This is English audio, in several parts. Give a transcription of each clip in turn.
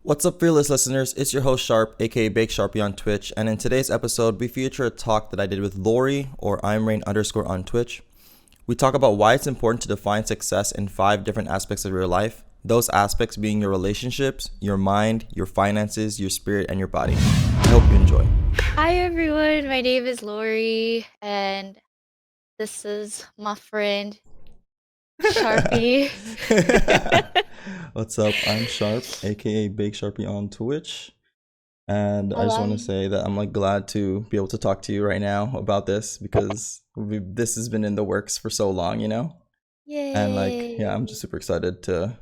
What's up, fearless listeners? It's your host Sharpe, aka BakedSharpie on Twitch, and in today's episode, we feature a talk that I did with Lorie, or I'm Rain underscore on Twitch. We talk about why it's important to define success in 5 different aspects of your life. Those aspects being your relationships, your mind, your finances, your spirit, and your body. I hope you enjoy. Hi everyone, my name is Lorie, and this is my friend Sharpie. What's up? I'm Sharpe, aka BakedSharpie on Twitch. And I just want to Hello. say that I'm like glad to be able to talk to you right now about this because this has been in the works for so long. And like, yeah, I'm just Yay. super excited to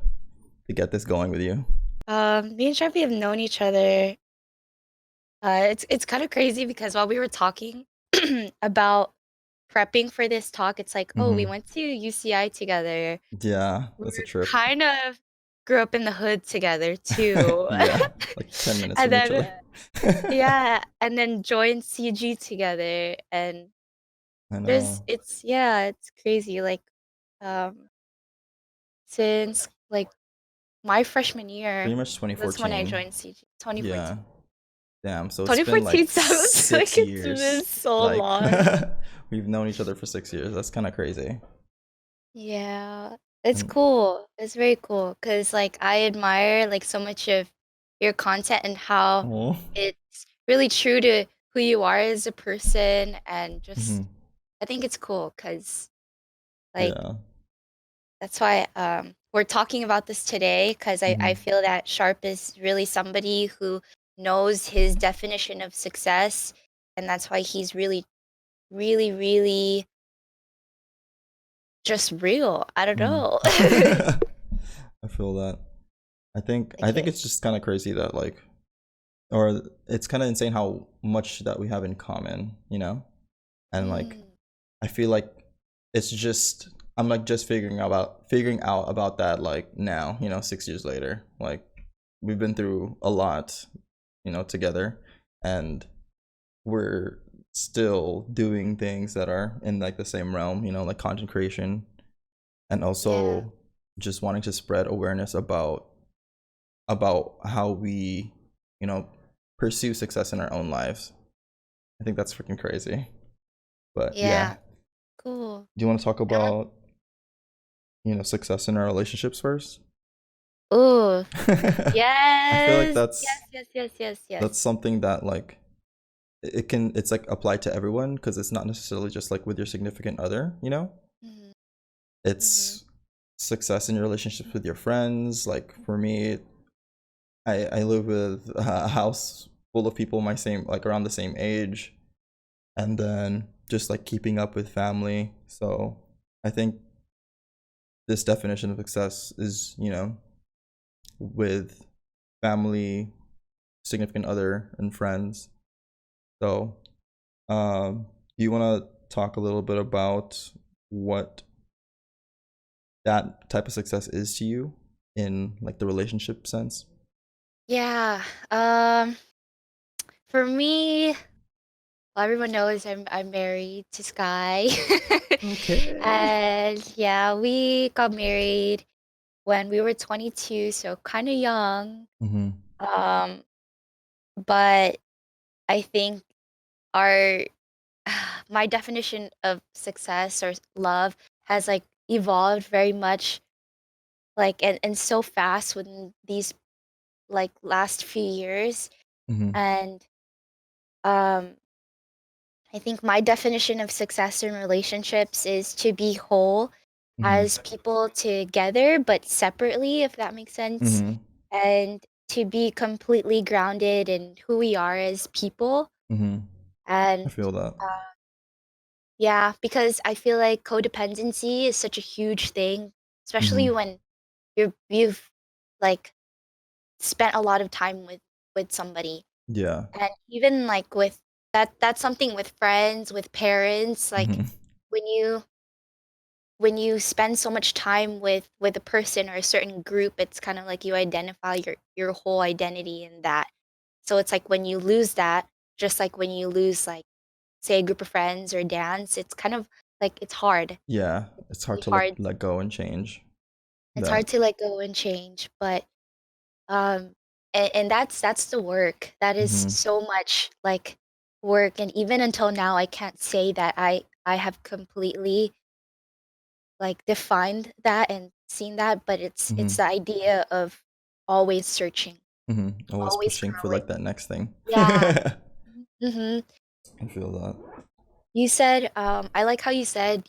get this going with you. Me and Sharpie have known each other. It's kind of crazy because while we were talking about prepping for this talk, it's like, oh, we Hmm. went to UCI together. Yeah, We that's a were trip. kind of grew up in the hood together too. Yeah, like 10 minutes And from each then other. yeah, and then joined CG together and I There's know. it's yeah, it's crazy. Um, since my freshman Pretty year, much that's when I 2014. joined CG. 2014. Yeah. Damn, so it's been like 2014 sounds like 6 it's been years. so Like long. we've known each other for 6 years. That's kind of crazy. Yeah, it's And cool. It's very cool because I admire so much of your content and how oh. it's really true to who you are as a person, and Hmm. just I think it's cool because like Yeah. that's why we're talking about this today because I Hmm. feel that Sharp is really somebody who knows his definition of success, and that's why he's really, really, really just real. I don't Mm. know. I feel that. I think Okay. it's just kind of crazy that like, or it's kind of insane how much that we have in common. And like Mm, I feel like it's just I'm like just figuring out about that like now, 6 years later. Like we've been through a lot, together, and we're still doing things that are in like the same realm, like content creation, and yeah. also just wanting to spread awareness about how we, you know, pursue success in our own lives. I think that's freaking crazy. But yeah, Yeah. Cool. do you want to talk I want. about success in our relationships first? Oh, I feel like yes. that's Yes. Yes. Yes. Yes. Yes. that's something that like it's like applied to everyone because it's not necessarily just like with your significant other. Mm-hmm. Mm-hmm. It's success in your relationships with your friends. Like for me, I live with a house full of people my same like around the same age, and then just like keeping up with family. So I think this definition of success is with family, significant other, and friends. So, do you want to talk a little bit about what that type of success is to you in like the relationship sense? Yeah. For me. Well, everyone knows I'm married to Sky. Okay. And yeah, we got married when we were 22, so kind of young. Mm-hmm. Um, but I think our my definition of success or love has evolved very much and so fast within these last few years. Mm-hmm. And um I think my definition of success in relationships is to be whole Mm-hmm. as people together, but separately, if that makes sense, Mm-hmm. and to be completely grounded in who we are as people. Mm-hmm. I And feel that. uh, yeah, because I feel like codependency is such a huge thing, especially Mm-hmm. when you've like spent a lot of time with somebody. Yeah. And even with that's something with friends, with parents, Mm-hmm. when you spend so much time with a person or a certain group, it's kind of like you identify your whole identity in that. So it's like when you lose that, just like when you lose say a group of friends or dance, it's kind of it's hard. Yeah, It's it's hard really to like hard. let go and change It's that. hard to let go and change, but um And that's the work. That is Mm-hmm. so much like work, and even until now I can't say that I have completely like defined that and seen that, but it's Mm-hmm. the idea of always searching, Mm-hmm. Always always pushing for growing. like that next thing. Yeah. I Hmm. feel that. You said, I like how you said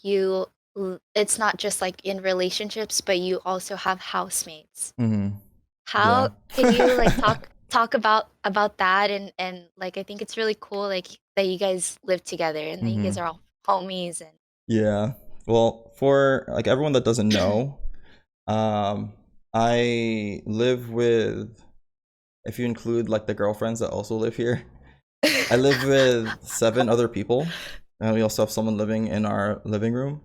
it's not just like in relationships, but you also have housemates. Mm-hmm. How Yeah. can you like talk about that, and like I think it's really cool like that you guys live together and that you guys Mm-hmm. are all homies Yeah. Well, for like everyone that doesn't know, um, I live with, if you include like the girlfriends that also live here, I and live with 7 other people, and we also have someone living in our living room.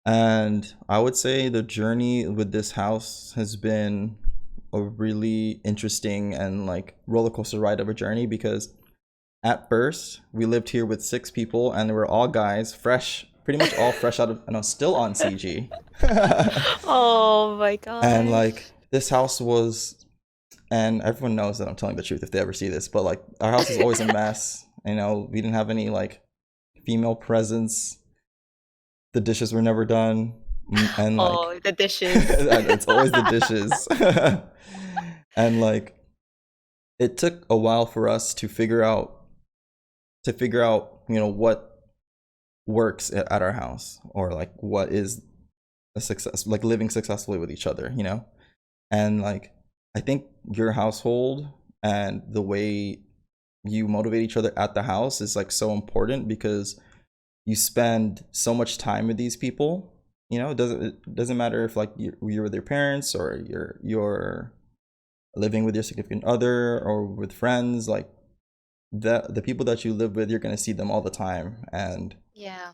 And I would say the journey with this house has been a really interesting and like roller coaster ride of a journey, because at first we lived here with 6 people and they were all guys, fresh, pretty much all fresh out of, I know, still on CG. oh my And gosh. like this house was, and everyone knows that I'm telling the truth if they ever see this, but like our house is always a mess. You know, we didn't have any like female presence. The dishes were never done, and like Oh, the dishes. it's always the dishes. And like it took a while for us to figure out, what works at our house, or like what is a success, like living successfully with each other. And like I think your household and the way you motivate each other at the house is like so important, because you spend so much time with these people. It doesn't matter if like you're with your parents, or you're living with your significant other, or with friends. Like the people that you live with, you're going to see them all the time, and Yeah.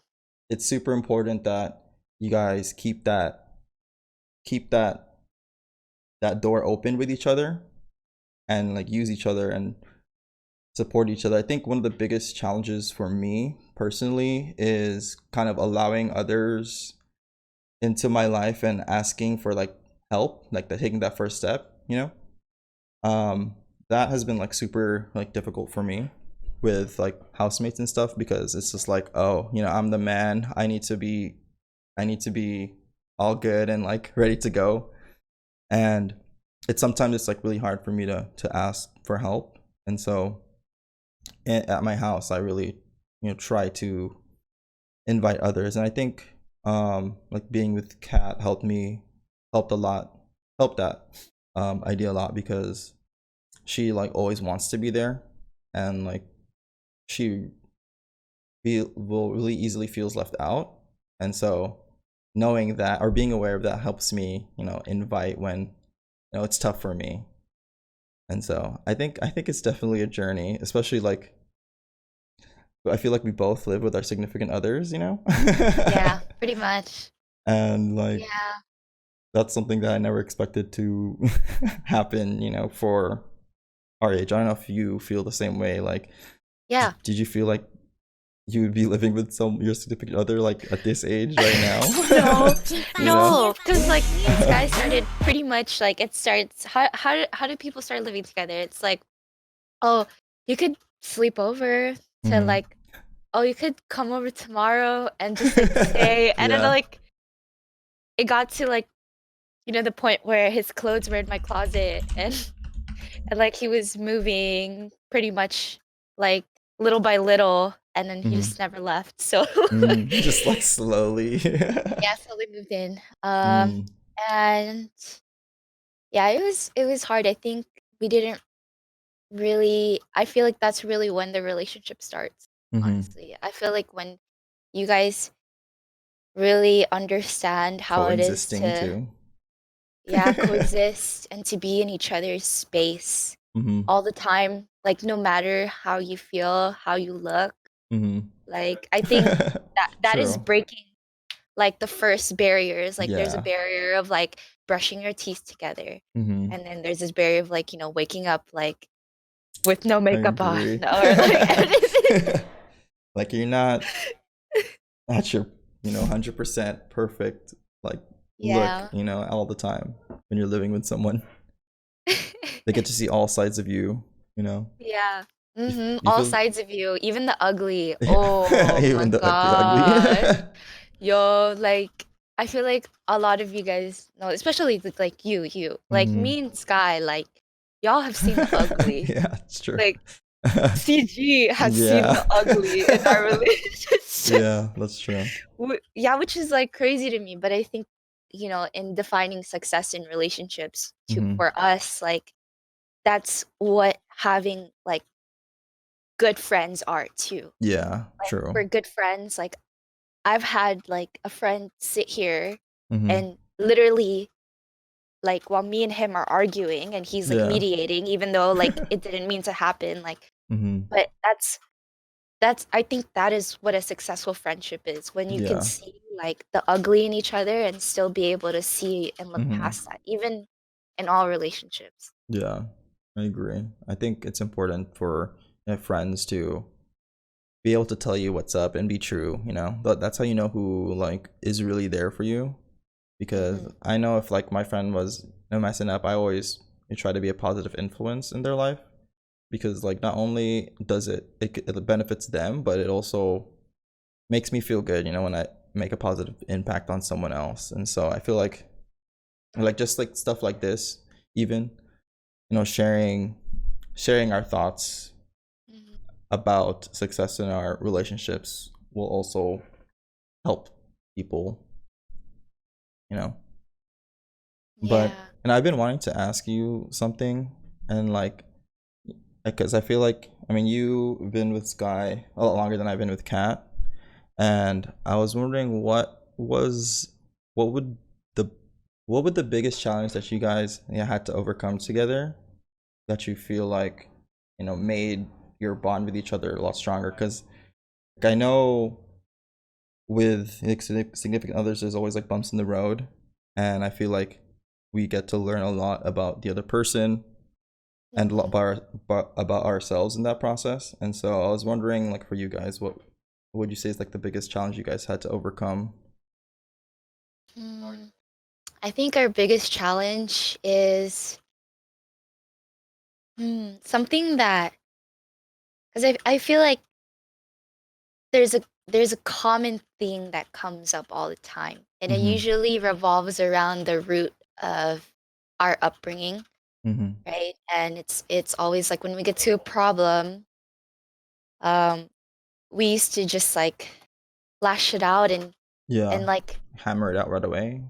it's super important that you guys keep that door open with each other, and like use each other and support each other. I think one of the biggest challenges for me personally is kind of allowing others into my life and asking for like help, like taking that first step. um that has been like super like difficult for me with like housemates and stuff, because it's just like, oh, I'm the man, I need to be all good and like ready to go. And it's like really hard for me to ask for help. And so at my house I really try to invite others. And I think like being with Kat helped a lot helped that idea a lot, because she like always wants to be there, and like she will really easily feels left out. And so knowing that, or being aware of that, helps me invite when it's tough for me. And so I think it's definitely a journey, especially like I feel like we both live with our significant others. Yeah, pretty much. And like Yeah. that's something that I never expected to happen, for our age. I don't know if you feel the same way. Like, Yeah. did you feel like you would be living with your significant other like at this age right now? No, you know? no, because like me and Sky started pretty much like it starts. How do people start living together? It's like, oh, you could sleep over to Mm-hmm. like, oh, you could come over tomorrow and just like stay. And then Yeah. like it got to like the point where his clothes were in my closet, and like he was moving pretty much like little by little, and then he Mm-hmm. just never left. So Just like slowly. yeah, slowly moved in. mm. And yeah, it was hard. I think we didn't really. I feel like that's really when the relationship starts. Mm-hmm. Honestly, I feel like when you guys really understand how it is Coexisting to, too. yeah, coexist and to be in each other's space mm-hmm. all the time, like no matter how you feel, how you look. Mm-hmm. Like I think that is True. breaking like the first barriers. Like there's a Yeah. barrier of like brushing your teeth together. Mm-hmm. And then there's this barrier of like, waking up like with no I makeup on agree. or like anything. Like you're not at your 100% perfect like look Yeah. all the time when you're living with someone. They get to see all sides of you, you know. Yeah. You All feel sides of you, even the ugly. yeah, Oh my even the ugly. gosh. Yo, like I feel like a lot of you guys know, especially like you, like Hmm. me and Sky, like y'all have seen the ugly. Yeah, it's true. Like CG has seen Yeah. the ugly in our relationship. Yeah, that's true. Yeah, which is like crazy to me, but I think, in defining success in relationships to Hmm. for us, like that's what having like good friends are too. Yeah, Like true. for good friends, like I've had like a friend sit here Hmm. and literally like while me and him are arguing and he's like Yeah. mediating, even though like it didn't mean to happen, like Hmm. but that's I think that is what a successful friendship is when you can Yeah. see like the ugly in each other and still be able to see and look Hmm. past that, even in all relationships. Yeah, I agree. I think it's important for friends to be able to tell you what's up and be true, you know. That's how you know who like is really there for you. Because Hmm. I know if like my friend was messing up, I always try to be a positive influence in their life. Because like not only does it benefits them, but it also makes me feel good, you know, when I make a positive impact on someone else. And so I feel like just like stuff like this, even sharing our thoughts Hmm. about success in our relationships will also help people, you know. But Yeah. and I've been wanting to ask you something, and like because I feel like I mean you've been with Sky a lot longer than I've been with Kat, and I was wondering what would the what would the biggest challenge that you guys had to overcome together that you feel like made your bond with each other a lot stronger? Because like, I know with like, significant others there's always like bumps in the road, and I feel like we get to learn a lot about the other person and a lot Hmm. about ourselves in that process. And so I was wondering, like, for you guys, what would you say is like the biggest challenge you guys had to overcome? Mm, I think our biggest challenge is something that because I feel like there's a common thing that comes up all the time, and it Mm-hmm. usually revolves around the root of our upbringing, Mm-hmm. right? And it's always like when we get to a problem, um, we used to just like lash it out and Yeah. like Hammer it out right away.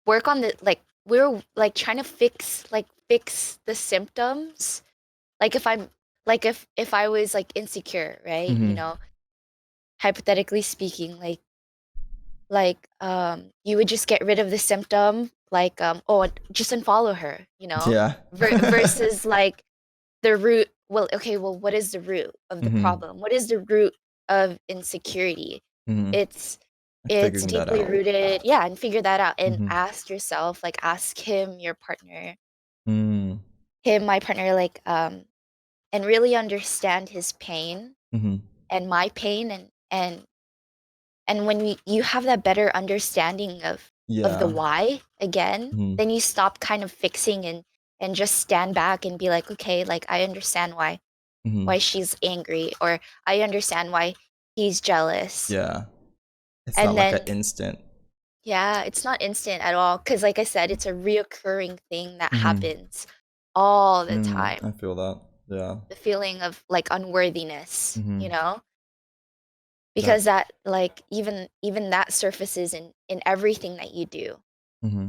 work on the like we're like trying to fix the symptoms. Like if I was like insecure, right? Mm-hmm. Hypothetically speaking, you would just get rid of the symptom, like oh, just unfollow her, Yeah. versus like the root. Well, okay, well, what is the root of the Mm-hmm. problem? What is the root of insecurity? Mm-hmm. It's Like it's figuring that deeply out. rooted, yeah, and figure that out and Mm-hmm. ask yourself, like ask him, your partner, Mm-hmm. him, my partner, like and really understand his pain Mm-hmm. and my pain and when you have that better understanding of the Yeah. why again, Mm-hmm. then you stop kind of fixing and just stand back and be like, okay, like I understand Mm-hmm. why she's angry, or I understand why he's jealous. Yeah. It's not And like an then instant. yeah, it's not instant at all because like I said, it's a reoccurring thing that Mm-hmm. happens all the Mm, I time. feel that. Yeah. The feeling of like unworthiness, Mm-hmm. because That. that like even that surfaces in everything that you do. Mm-hmm.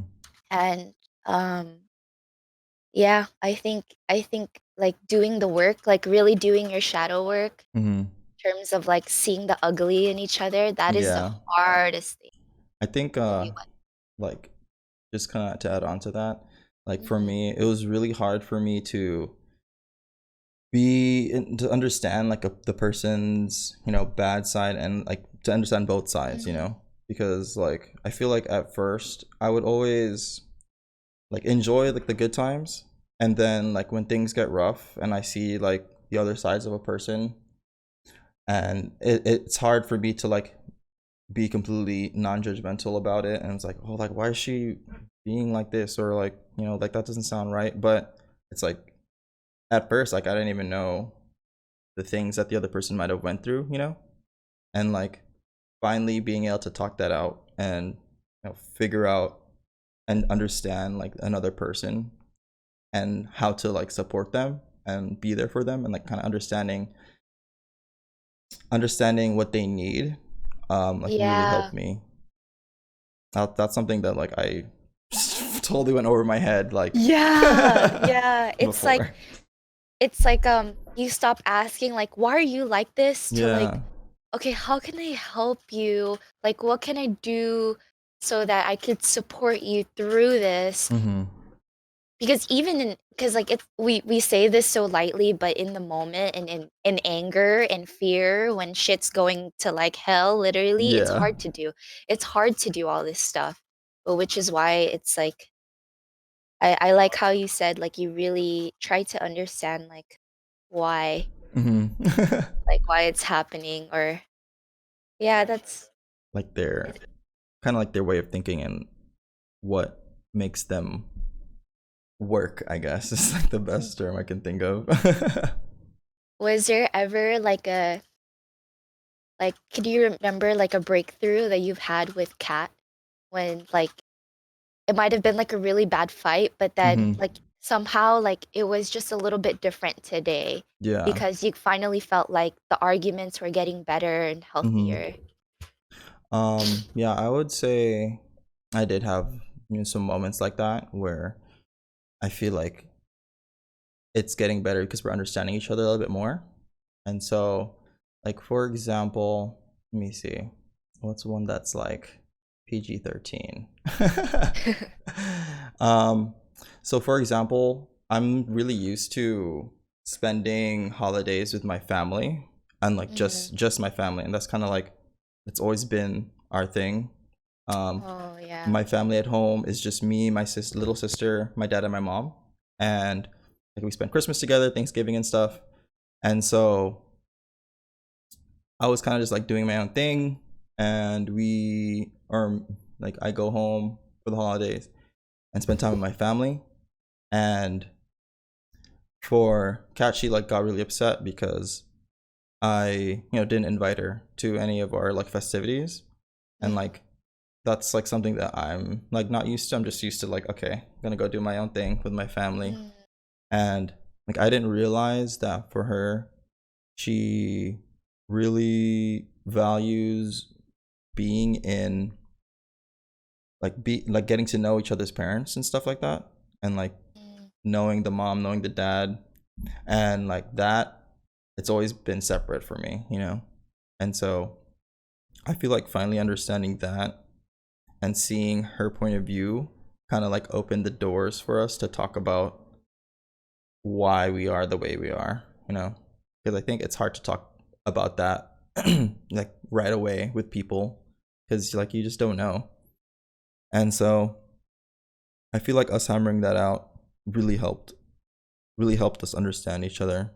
And um yeah, I think like doing the work, like really doing your shadow work Mm-hmm. in terms of like seeing the ugly in each other, that is the Yeah. hardest thing. I think The only like just kind of to add on to that, like one. for Hmm. me it was really hard for me to to understand like the person's bad side, and like to understand both sides, Hmm. because like I feel like at first I would always like enjoy like the good times, and then like when things get rough and I see like the other sides of a person, and it's hard for me to like be completely non-judgmental about it, and it's like, oh, like why is she being like this, or like like that doesn't sound right. But it's like at first, like I didn't even know the things that the other person might have went through, and like finally being able to talk that out and figure out and understand like another person and how to like support them and be there for them and like kind of understanding what they need like really Yeah. helped me. That's something that like I totally went over my head like Yeah. Yeah. before. It's like you stop asking like why are you like this to like, Yeah. okay, how can I help you? Like what can I do so that I could support you through this? Mhm. Because even in because like it's we say this so lightly, but in the moment and in anger and fear when shit's going to like hell, literally, it's Yeah. hard to do. It's hard to do all this stuff. But which is why it's like I like how you said like you really try to understand why Mhm. why it's happening or yeah, that's Like their kind of like their way of thinking and what makes them work, I guess, is like the mm. best term I can think of. Was there ever like could you remember like a breakthrough that you've had with Kat when like it might have been like a really bad fight, but then Mhm. like somehow like it was just a little bit different today Yeah. because you finally felt like the arguments were getting better and Mhm. healthier. Yeah, I would say I did have some moments like that where I feel like it's getting better because we're understanding each other a little bit more. And so, like for example, let me see, what's one that's like PG-13? um, so for example, I'm really used to spending holidays with my family and like Mhm. just my family, and that's kind of like it's always been our thing. Um, Oh yeah. my family at home is just me, my little sister, my dad, and my mom, and like we spend Christmas together, Thanksgiving and stuff. And so I was kind of just like doing my own thing, and we or like I go home for the holidays and spend time with my family. And for Kat, she like got really upset because I didn't invite her to any of our like festivities, and Mhm. like that's like something that I'm like not used to. I'm just used to like, okay, I'm gonna go do my own thing with my family. Mm. And like I didn't realize that for her, she really values being in like getting to know each other's parents and stuff like that, and like Mm. knowing the mom, knowing the dad, and like that it's always been separate for me. And so I feel like finally understanding that and seeing her point of view kind of like opened the doors for us to talk about why we are the way we are. Because I think it's hard to talk about that like right away with people because like you just don't know. And so I feel like us hammering that out really helped us understand each other.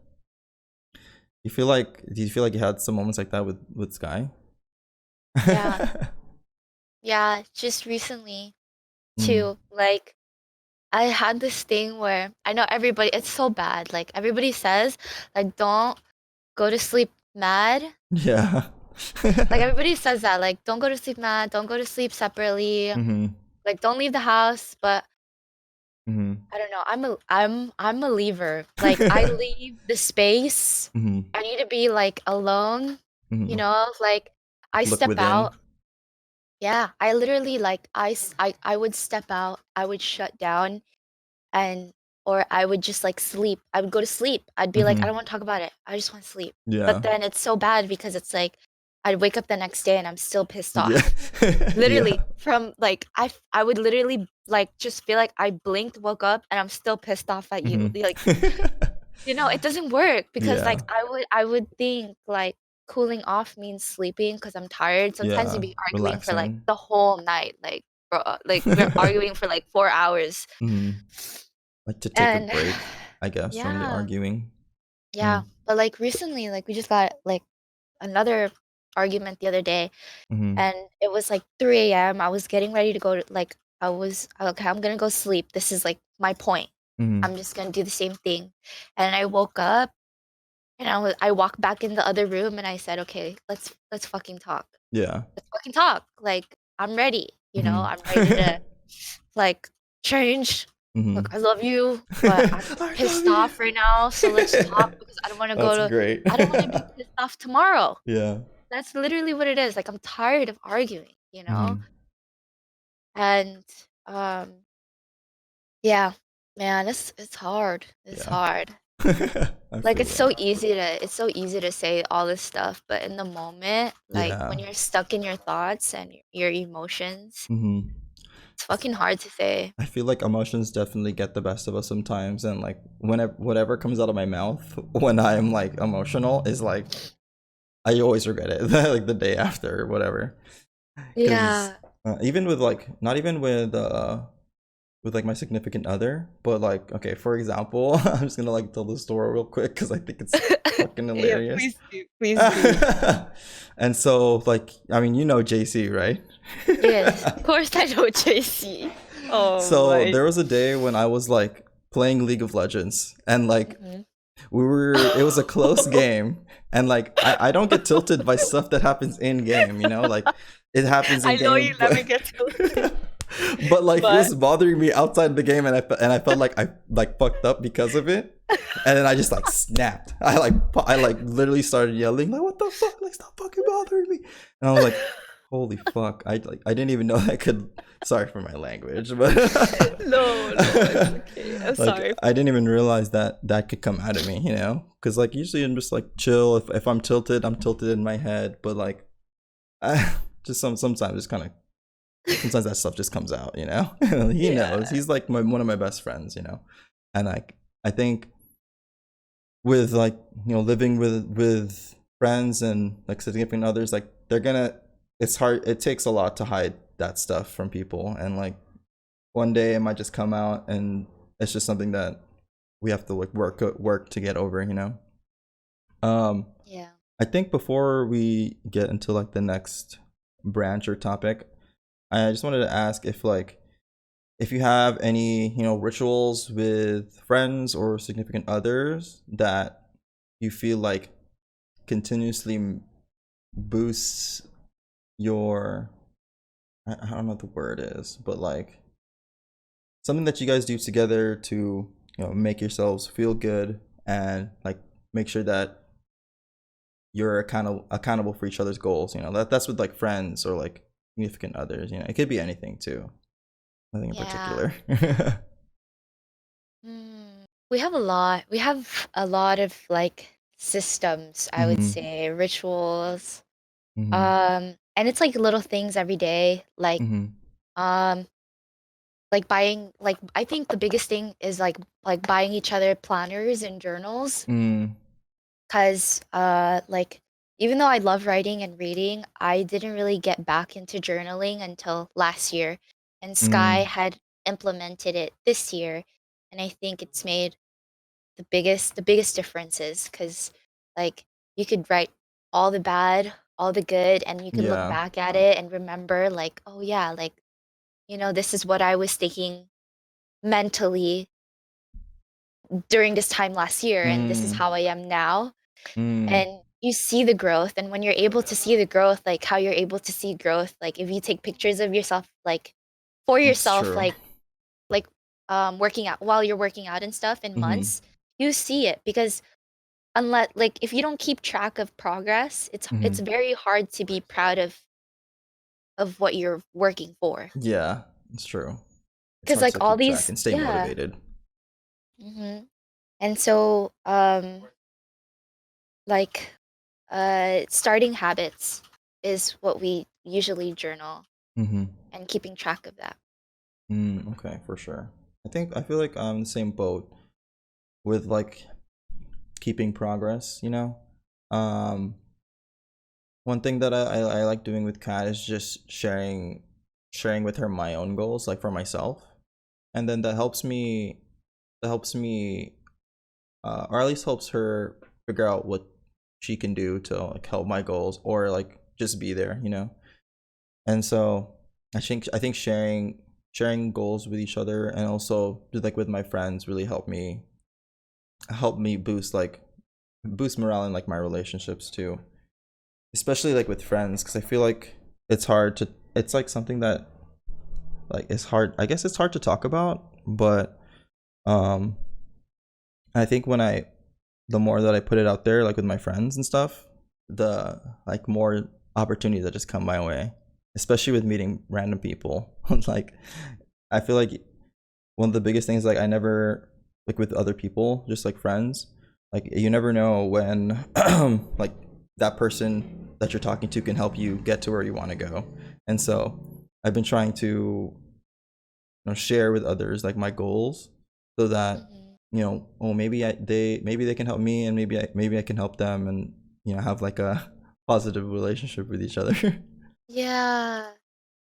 Do you feel like you had some moments like that with Sky? Yeah. Yeah, just recently Mm. too. Like I had this thing where I know everybody it's so bad. Like everybody says like don't go to sleep mad. Yeah. Like everybody says that like don't go to sleep mad, don't go to sleep separately. Mhm. Like don't leave the house, but Mhm. I don't know. I'm a leaver. Like I leave the space. Mhm. I need to be like alone, you Mhm. know? Like I Look step within. out. Yeah, I literally like I would step out. I would shut down and or I would just like sleep. I would go to sleep. I'd be like I Mhm. don't want to talk about it. I just want to sleep. But Yeah. then it's so bad because it's like I'd wake up the next day and I'm still pissed Yeah. off. Yeah. Literally from like I would literally like just feel like I blinked, woke up, and I'm still pissed off at you. Mhm. Like, you know, it doesn't work because like Yeah. I would think like cooling off means sleeping because I'm tired. Sometimes Yeah. we'd be arguing for like Relaxing. the whole night. Like bro, like we're arguing for like 4 hours. Mhm. Like to take a And break, I guess, from the yeah, arguing. yeah. Mm. But like recently, like we just got like another argument the other day Mhm. and it was like 3 a.m. I was getting ready to go to like I was okay, I'm gonna go sleep. This is like my point. Mm-hmm. I'm just gonna do the same thing. And I woke up and I walked back in the other room and I said, okay, let's fucking talk. Yeah. Let's fucking talk. Like, I'm ready. Mm-hmm. I'm ready to like change. Mm-hmm. Look, I love you, but I'm just I love pissed you. off right now. So let's talk because That's great. I don't want to be pissed off tomorrow. Yeah. That's literally what it is. Like, I'm tired of arguing, Mm-hmm. And um yeah, man, it's hard. It's Yeah. hard. I Like, feel that. it's so easy to say all this stuff, but in the moment, like Yeah. when you're stuck in your thoughts and your emotions, Mm-hmm. it's fucking hard to say. I feel like emotions definitely get the best of us sometimes, and like whenever whatever comes out of my mouth when I'm like emotional is like I always regret it, like the day after or whatever. Because Yeah. even with like not even with like my significant other, but like okay, for example, I'm just gonna like tell the story real quick because I think it's fucking Yeah, hilarious. please do. Please do. And so like I mean you know JC, right? Yes, of course I know JC. Oh So my. there was a day when I was like playing League of Legends and like Mhm. it was a close game and like I don't get tilted by stuff that happens in game, you know, like it happens in I know you game, let but me get tilted, but like it but was bothering me outside the game and I felt like I like fucked up because of it. And then I just like snapped. I like literally started yelling like what the fuck, like stop fucking bothering me. And I was like holy fuck. I didn't even know I could, sorry for my language, but no, no, it's okay. I'm like sorry. I didn't even realize that that could come out of me, you know? Because like usually I'm just like chill. If I'm tilted in my head. But like, just sometimes it's kind of sometimes that stuff just comes out, you know. He knows. Yeah. He's like one of my best friends, you know. And like I think with like living with friends and like significant others, like they're gonna. It's hard. It takes a lot to hide that stuff from people, and like one day it might just come out, and it's just something that we have to like work to get over, you know. um Yeah. I think before we get into like the next branch or topic, I just wanted to ask if like if you have any rituals with friends or significant others that you feel like continuously boosts your I don't know what the word is, but like something that you guys do together to make yourselves feel good and like make sure that you're accountable for each other's goals. That's with like friends or like significant others. It could be anything too, nothing in Yeah. particular. We have a lot. We have a lot of like systems, I would Mhm. say, rituals. Mhm. And it's like little things every day, Mhm. um like buying like I think the biggest thing is like buying each other planners and journals. Mm. 'Cause, like, even though I love writing and reading, I didn't really get back into journaling until last year, and Sky Mm. had implemented it this year, and I think it's made the biggest differences. Cause like, you could write all the bad, all the good, and you could look Yeah. back at it and remember, like, "Oh, yeah, like, this is what I was thinking mentally during this time last year, and this is Mm. how I am now." Mm. And you see the growth, and when you're able to see the growth, like how you're able to see growth, like if you take pictures of yourself, like for That's yourself, true. like working out while you're working out and stuff in Mhm. months, you see it. Because unless, like, if you don't keep track of progress, it's Mhm. very hard to be proud of what you're working for. Yeah, it's true. It's Because hard to like all keep track these, and stay yeah. motivated. hmm and so like starting habits is what we usually journal, Mhm. and keeping track of that. Okay, for sure. I feel like I'm in the same boat with like keeping progress. Um, one thing that I like doing with Kat is just sharing with her my own goals, like for myself, and then that helps me, or at least helps her figure out what she can do to like help my goals or like just be there. And so I think sharing goals with each other, and also just like with my friends really help me boost morale in like my relationships too, especially like with friends, because I feel like it's like something that like it's hard, I guess it's hard to talk about, but um I think the more that I put it out there like with my friends and stuff, the like more opportunities that just come my way, especially with meeting random people. Like I feel like one of the biggest things, like I never, like with other people, just like friends, like you never know when like that person that you're talking to can help you get to where you want to go. And so I've been trying to, share with others like my goals, so that Mhm. oh, maybe they can help me, and maybe I can help them, and have like a positive relationship with each other. Yeah.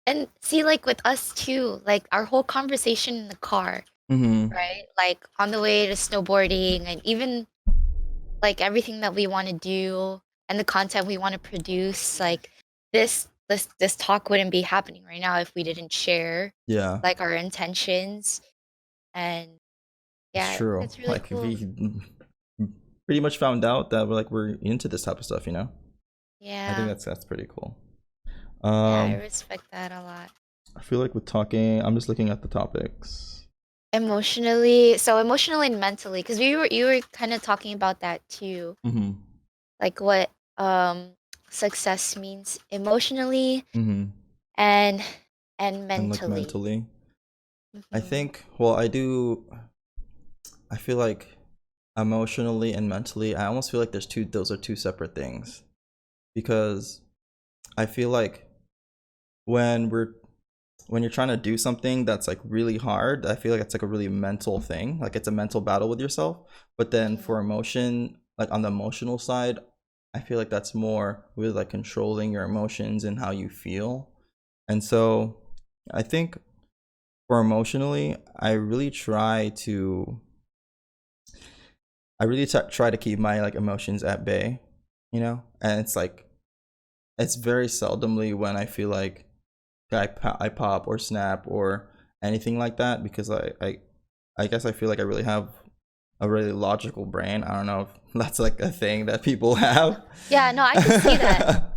And see, like with us too, like our whole conversation in the car, Mhm. right? Like on the way to snowboarding and even like everything that we want to do and the content we want to produce, like this talk wouldn't be happening right now if we didn't share Yeah, like our intentions. And it's yeah, true. it's really Like cool. we pretty much found out that we're into this type of stuff. I think Yeah. that's pretty cool. Yeah, I Um, respect that a lot. I feel like with talking, I'm just looking at the topics. Emotionally, so emotionally and mentally, because you were kind of talking about that too, Mhm. like what success means emotionally Mhm. and and And like mentally. mentally, I Hmm. think. Well, I do. I feel like emotionally and mentally, I almost feel like those are two separate things, because I feel like when we're when you're trying to do something that's like really hard, I feel like it's like a really mental thing. Like it's a mental battle with yourself. But then Hmm. for emotion, like on the emotional side, I feel like that's more with like controlling your emotions and how you feel. And so I think for emotionally, I really try to keep my like emotions at bay. And it's like it's very seldomly when I feel like I pop or snap or anything like that, because I guess I feel like I really have a really logical brain. I don't know if that's like a thing that people have. Yeah, no, I can see that.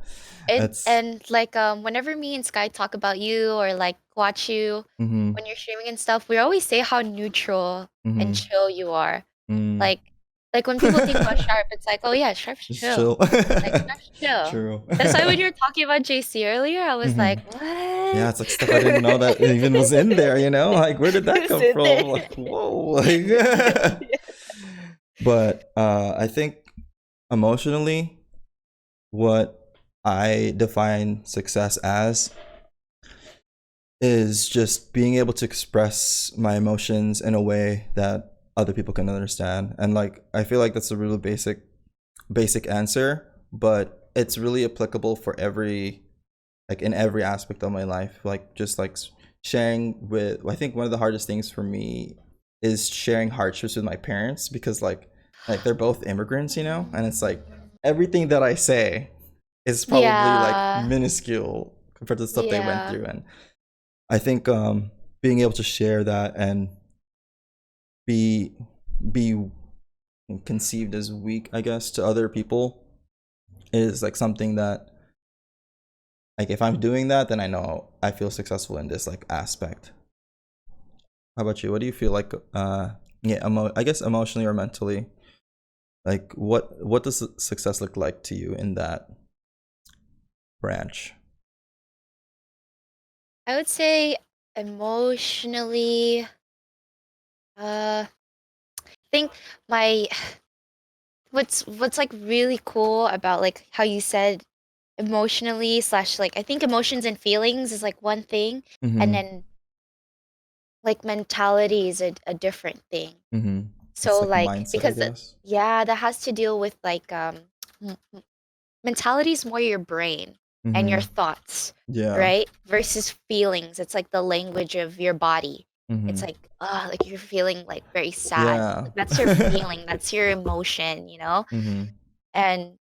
And It's and like whenever me and Sky talk about you or like watch you mhm when you're streaming and stuff, we always say how neutral and mhm chill you are. mm. Like like when people think about Sharp, it's like, oh yeah, Sharp's Just chill. chill. Like Sharp's chill. True. That's why when you were talking about JC earlier, I was hmm like, Yeah, what? it's like stuff I didn't know that it even was in there. Like, where did that come Sit there. from? Like, whoa. Like, but I think emotionally, what I define success as is just being able to express my emotions in a way that other people can understand. And like I feel like that's a really basic answer, but it's really applicable for every like in every aspect of my life. Like just like sharing with I think one of the hardest things for me is sharing hardships with my parents, because like they're both immigrants, and it's like everything that I say is probably like Yeah. minuscule compared to the stuff they went Yeah. through. And I think being able to share that and be be conceived as weak, I guess, to other people is like something that, like, if I'm doing that, then I know I feel successful in this like aspect. How about you? What do you feel like? Yeah, I guess emotionally or mentally. Like, what does success look like to you in that branch? I would say emotionally, I think my what's like really cool about like how you said emotionally slash like I think emotions and feelings is like one thing, and Mm-hmm. then like mentality is a different thing. Mm-hmm. It's So like like mindset, I because guess. yeah, that has to deal with like mentality is more your brain and your Mm-hmm. thoughts, Yeah. right? Versus feelings. It's like the language of your body. It's Mm-hmm. like you're feeling like very sad. Yeah. Like that's your feeling, that's your emotion, you know? mm-hmm. And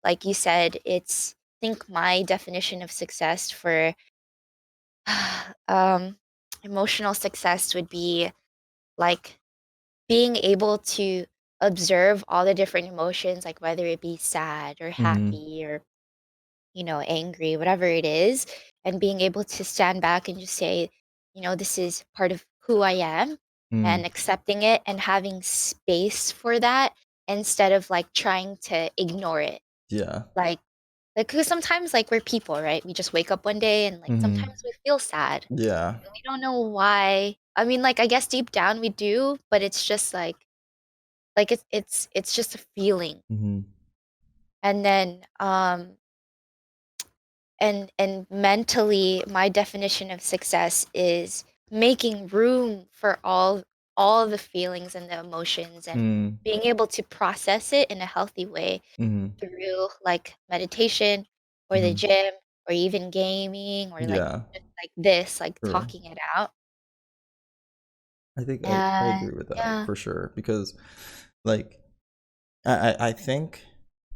like you said, it's I think my definition of success for um emotional success would be like being able to observe all the different emotions, like whether it be sad or Mm-hmm. happy or, angry, whatever it is, and being able to stand back and just say, this is part of who I am Mm-hmm. and accepting it and having space for that instead of like trying to ignore it. Yeah. Like, because sometimes, like, we're people, right? We just wake up one day and, like, Mm-hmm. sometimes we feel sad Yeah. and we don't know why. I mean, like, I guess deep down we do, but it's just like it's just a feeling. Mm-hmm. And then, and mentally, my definition of success is making room for all the feelings and the emotions and being able to process it in a healthy way Mm-hmm. through like meditation or the Mm-hmm. gym or even gaming or like Yeah. just like this, like True. talking it out. I think I And agree with that yeah. for sure because like I think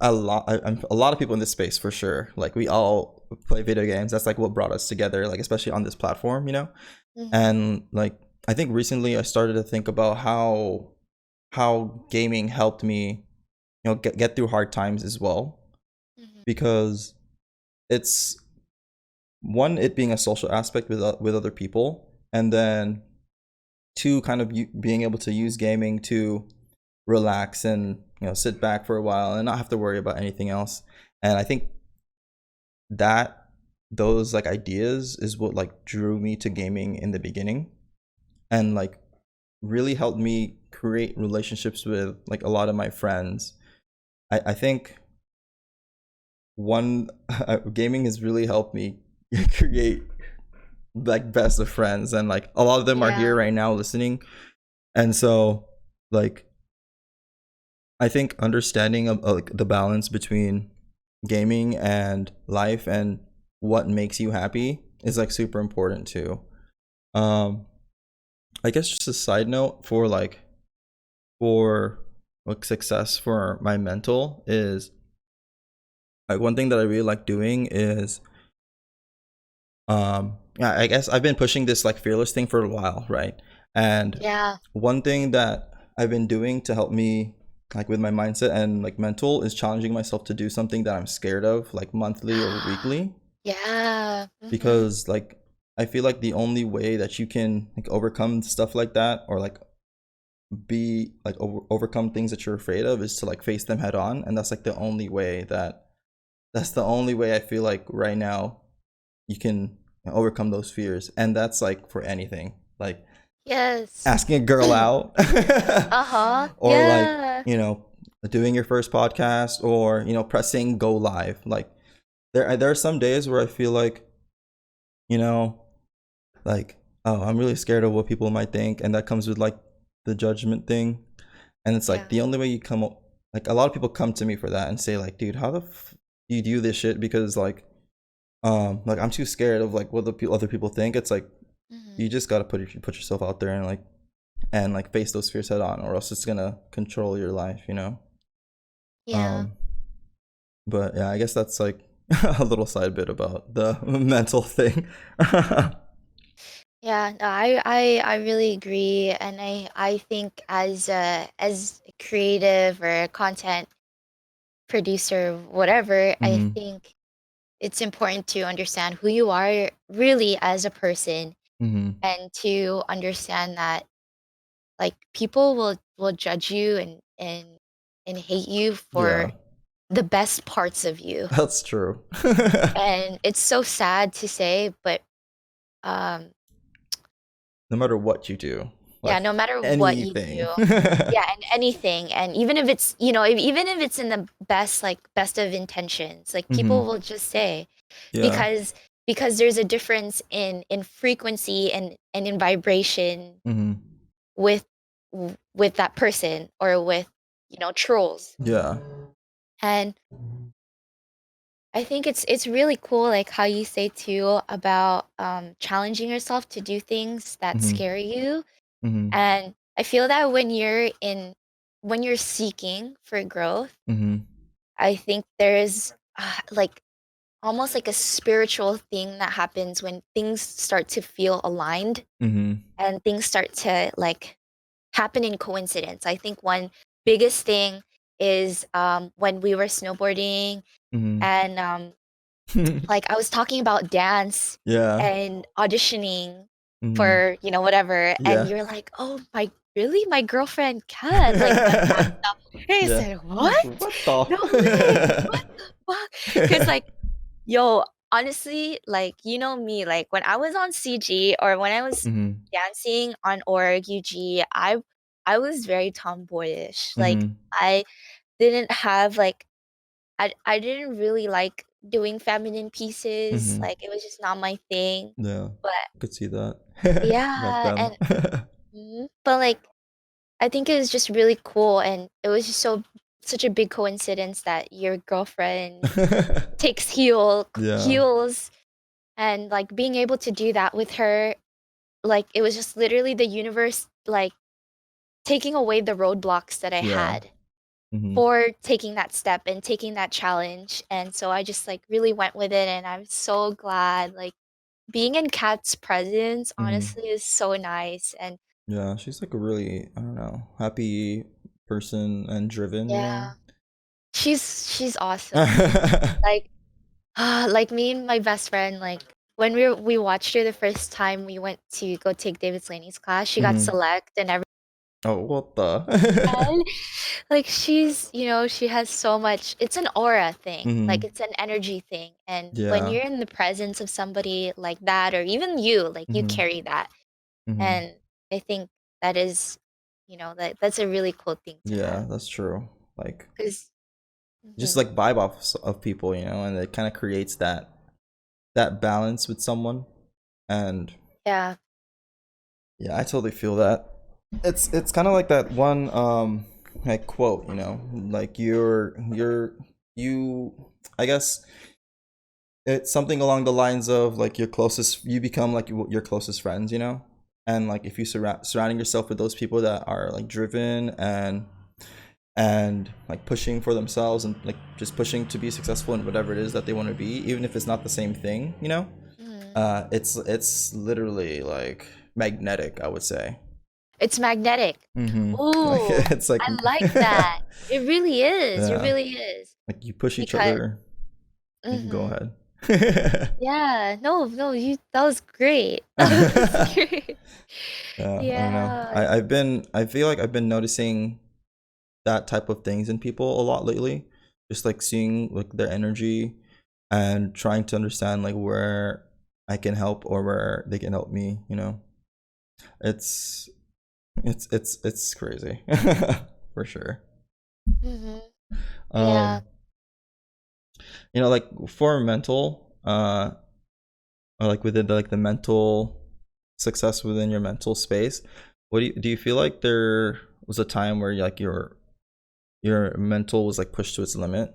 a lot of people in this space for sure. Like we all play video games. That's like what brought us together. Like especially on this platform, you know. Hmm. And like I think recently I started to think about how gaming helped me, get through hard times as well. Hmm. Because it's one, it being a social aspect with other people, and then two, kind of being able to use gaming to relax and sit back for a while and not have to worry about anything else. And I think that those like ideas is what like drew me to gaming in the beginning, and like really helped me create relationships with like a lot of my friends. I think one gaming has really helped me create like best of friends, and like a lot of them are here Yeah. right now listening. And so like I think understanding of like the balance between gaming and life and what makes you happy is like super important too. Um, I guess just a side note for like success for my mental is like one thing that I really like doing is yeah, I guess I've been pushing this like fearless thing for a while, right? And Yeah. one thing that I've been doing to help me like with my mindset and like mental is challenging myself to do something that I'm scared of like monthly or weekly, Yeah. Hmm. because like I feel like the only way that you can like overcome stuff like that, or like be like overcome things that you're afraid of, is to like face them head on. And that's like the only way that's the only way I feel like right now you can overcome those fears. And that's like for anything, like Yes. asking a girl out Uh-huh. or like Yeah. doing your first podcast, or pressing go live. Like there are some days where I feel like you know like, oh, I'm really scared of what people might think, and that comes with like the judgment thing. And it's like Yeah. the only way you come like a lot of people come to me for that and say like, dude, how the do you do this shit? Because like I'm too scared of like what the other people think. It's like Hmm. you just got to put yourself out there and like face those fears head on, or else it's gonna control your life. Yeah. um but yeah, I guess that's like a little side bit about the mental thing. Yeah, no, I really agree, and I think as a creative or a content producer, whatever, I Hmm. think it's important to understand who you are really as a person Hmm. and to understand that like people will judge you and hate you for Yeah, the best parts of you. that's true. And it's so sad to say, but um No matter what you do, yeah, like no matter what you anything. do. Yeah, and anything, and even if it's, even if it's in the best, like, best of intentions, like, Hmm. people will just say Yeah. because there's a difference in frequency and in vibration Hmm. with with that person or with, trolls. Yeah. And I think it's really cool, like, how you say too about, challenging yourself to do things that Hmm. scare you. Hmm. And I feel that when you're seeking for growth, Hmm. I think there is like almost like a spiritual thing that happens when things start to feel aligned Mhm. and things start to like happen in coincidence. I think one biggest thing is when we were snowboarding Mhm. and like I was talking about dance Yeah. and auditioning Mhm. for, you know, whatever, and Yeah. you're like, "Oh my really? My girlfriend can like the dance stuff." And I Yeah. said, Like, "What? what the? No way. What the fuck?" Because like, yo, honestly, like you know me, like when I was on CG or when I was Mhm. dancing on org UG, I was very tomboyish. Like Mhm. I didn't have like I didn't really like doing feminine pieces, Mhm. like, it was just not my thing, Yeah. but I could see that back yeah, then. and but, like, I think it was just really cool, and it was just such a big coincidence that your girlfriend takes Yeah. heels, and, like, being able to do that with her, like, it was just literally the universe, like, taking away the roadblocks that I Yeah. had Mhm. for taking that step and taking that challenge, and so I just, like, really went with it, and I'm so glad, like, being in Kat's presence, Mhm. honestly, is so nice, and Yeah, she's like a really, I don't know, happy person and driven, you know? yeah, she's awesome. Like, like, me and my best friend, like, when we watched her the first time we went to go take David Slaney's class, she got Mhm. select and Oh, what the? everything. Like, she's you know, she has so much it's an aura thing, like, Mhm. it's an energy thing, and when Yeah. you're in the presence of somebody like that, or even you, like, you Mhm. carry that, Mhm. and I think that is that's a really cool thing to Yeah, have, that's true. Like, 'cause just mhm, like vibe off of people, you know, and it kind of creates that balance with someone. And yeah, yeah, I totally feel that. It's kind of like that one like quote, you know, like you I guess it's something along the lines of like you become like your closest friends, you know? And like if you surrounding yourself with those people that are like driven and like pushing for themselves and like just pushing to be successful in whatever it is that they want to be, even if it's not the same thing, you know? mhm. It's literally like magnetic, I would say. It's magnetic. Like Ooh, it's like I like that. It really is, it yeah, really is, like you push each because other. You can go mhm. ahead. Yeah, no, you that was great. That was great. Yeah, I don't know. Yeah. I feel like I've been noticing that type of things in people a lot lately. Just like seeing like their energy and trying to understand like where I can help or where they can help me, you know. It's it's crazy. For sure. Mhm. Yeah. Um, you know, like for mental or like within like the mental success within your mental space, what do you feel like there was a time where like your mental was like pushed to its limit?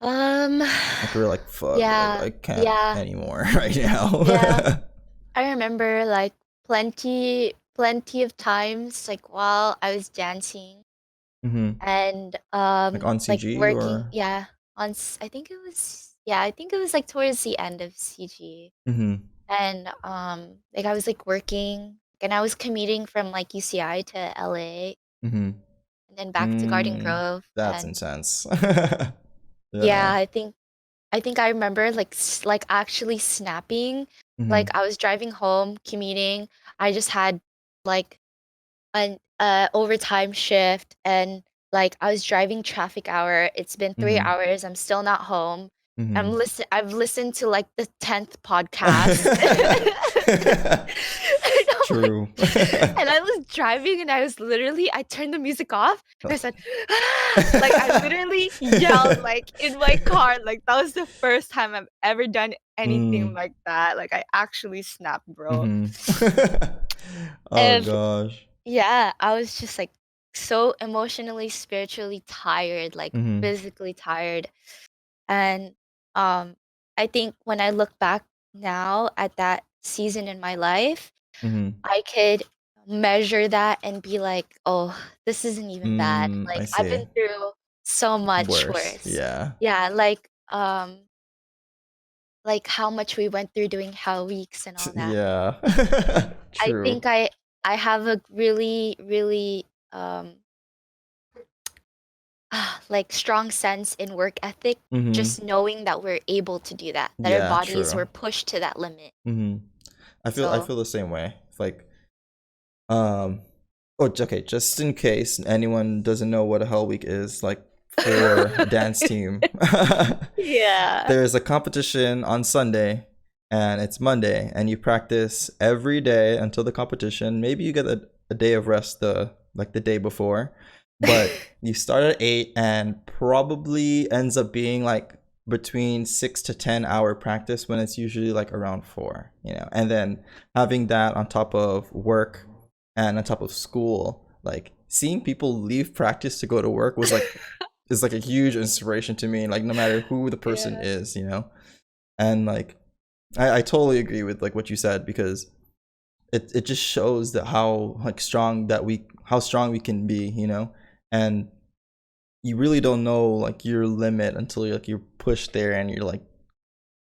Um, Like we are like, fuck, like yeah, I can't yeah, anymore right yeah. now. I remember, like, plenty of times, like, while I was dancing Hmm. and, Like on like, CG working or. yeah, I think it was, like, towards the end of CG, Hmm. and, like, I was, like, working, and I was commuting from, like, UCI to LA Hmm. and then back to Garden Mm, Grove, that's and intense. yeah, Yeah. I think I remember, like, like, actually snapping, like, Hmm. I was driving home, commuting, I just had, like, an, overtime shift, and, like, I was driving traffic hour, it's been 3 Hmm. hours, I'm still not home, Hmm. I've listened to, like, the 10th podcast. I know, True. and I was driving, and I was literally I turned the music off, and I said, "Ah!" Like, I literally yelled, like, in my car, like, that was the first time I've ever done anything Mm. like that, like, I actually snapped, bro. Hmm. Oh And gosh. yeah, I was just, like, so emotionally, spiritually tired, like, Hmm. physically tired, and, um, I think when I look back now at that season in my life, Hmm. I could measure that and be like, "Oh, this isn't even bad." Mm, I Like, I've see. been through so much Worse. worse. Yeah. Yeah, like, um like how much we went through doing Hell Weeks and all that. Yeah. I True. think I have a really, really like strong sense in work ethic, Mm-hmm. just knowing that we're able to do that, that our Yeah, bodies true. were pushed to that limit. Mm-hmm. I So feel the same way. It's like um oh, okay, just in case anyone doesn't know what a Hell Week is, like for a dance team. yeah. There's a competition on Sunday and it's Monday and you practice every day until the competition. Maybe you get a day of rest the day before, but you start at 8 and probably ends up being like between 6 to 10 hour practice when it's usually like around 4, and then having that on top of work and on top of school, like seeing people leave practice to go to work was like is like a huge inspiration to me, like no matter who the person Yeah. is. And like I totally agree with like what you said, because it just shows that how strong we can be. And you really don't know like your limit until you're pushed there and you're like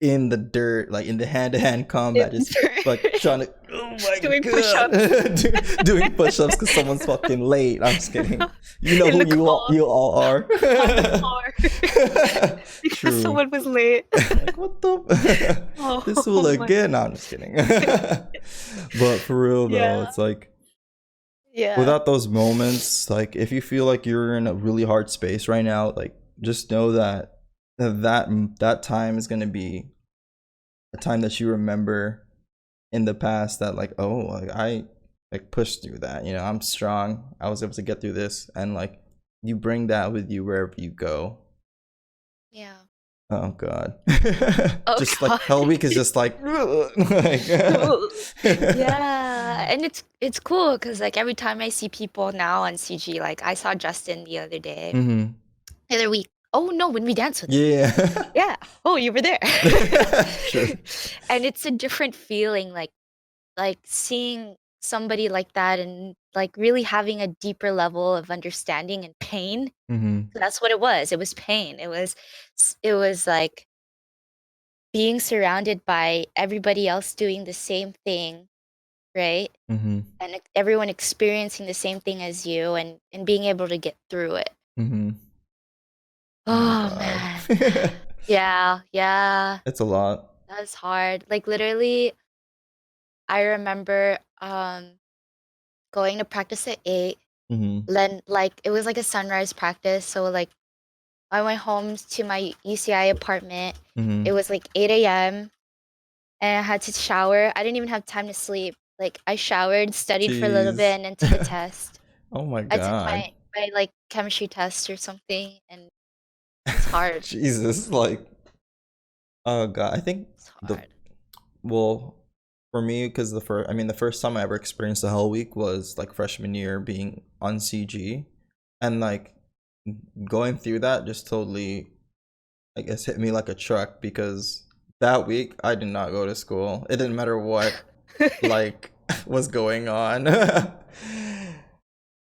in the dirt, like in the hand-to-hand combat, just like trying to, oh my Doing push-ups god, doing push-ups because someone's fucking late. I'm just kidding. You know in who the cold you all are. on the floor because True. someone was late. Like what the this fool Oh my. again. No, I'm just kidding. But for real though, Yeah. it's like Yeah. without those moments, like if you feel like you're in a really hard space right now, like just know that time is going to be a time that you remember in the past, that like, oh, like I like pushed through that, I'm strong, I was able to get through this, and like you bring that with you wherever you go. Yeah. Oh god. Oh Just like God. Hell Week is just like, like Yeah, and it's cool because like every time I see people now on CG, like I saw Justin hmm the other week. Oh no, when we danced with him. yeah. Yeah. Oh, you were there. True. And it's a different feeling, like seeing somebody like that and like really having a deeper level of understanding and pain. hmm That's what it was. It was pain. It was like being surrounded by everybody else doing the same thing, right? hmm And everyone experiencing the same thing as you and being able to get through it. hmm Oh my Oh god. man. Yeah, yeah. It's a lot. That's hard. Like literally, I remember going to practice at 8. hmm Then like it was like a sunrise practice. So like I went home to my UCI apartment. It hmm was like 8 a.m. and I had to shower. I didn't even have time to sleep. Like I showered, studied for a little bit, Jeez. and then took a test. Oh my I took god. my like chemistry test or something, and it's hard. Jesus, like, oh god. I think It's the hard. well, for me, because the first time I ever experienced a Hell Week was like freshman year, being on CG, and like going through that just totally, I guess, hit me like a truck, because that week I did not go to school. It didn't matter what like was going on.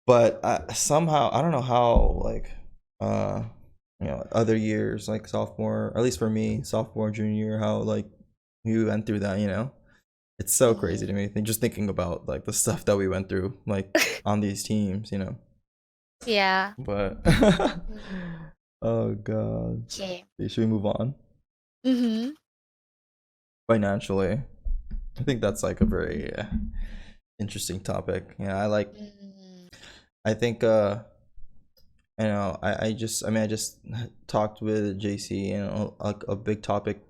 But somehow I don't know how, like uh other years, like sophomore, at least for me, sophomore, junior year, how like we went through that. It's so crazy to Mhm. me, just thinking about like the stuff that we went through, like on these teams. Yeah. But Mm. oh god. Okay. Okay, should we move on? Mhm. Financially, I think that's like a very interesting topic. Yeah, Mm. I think I just talked with JC, like a big topic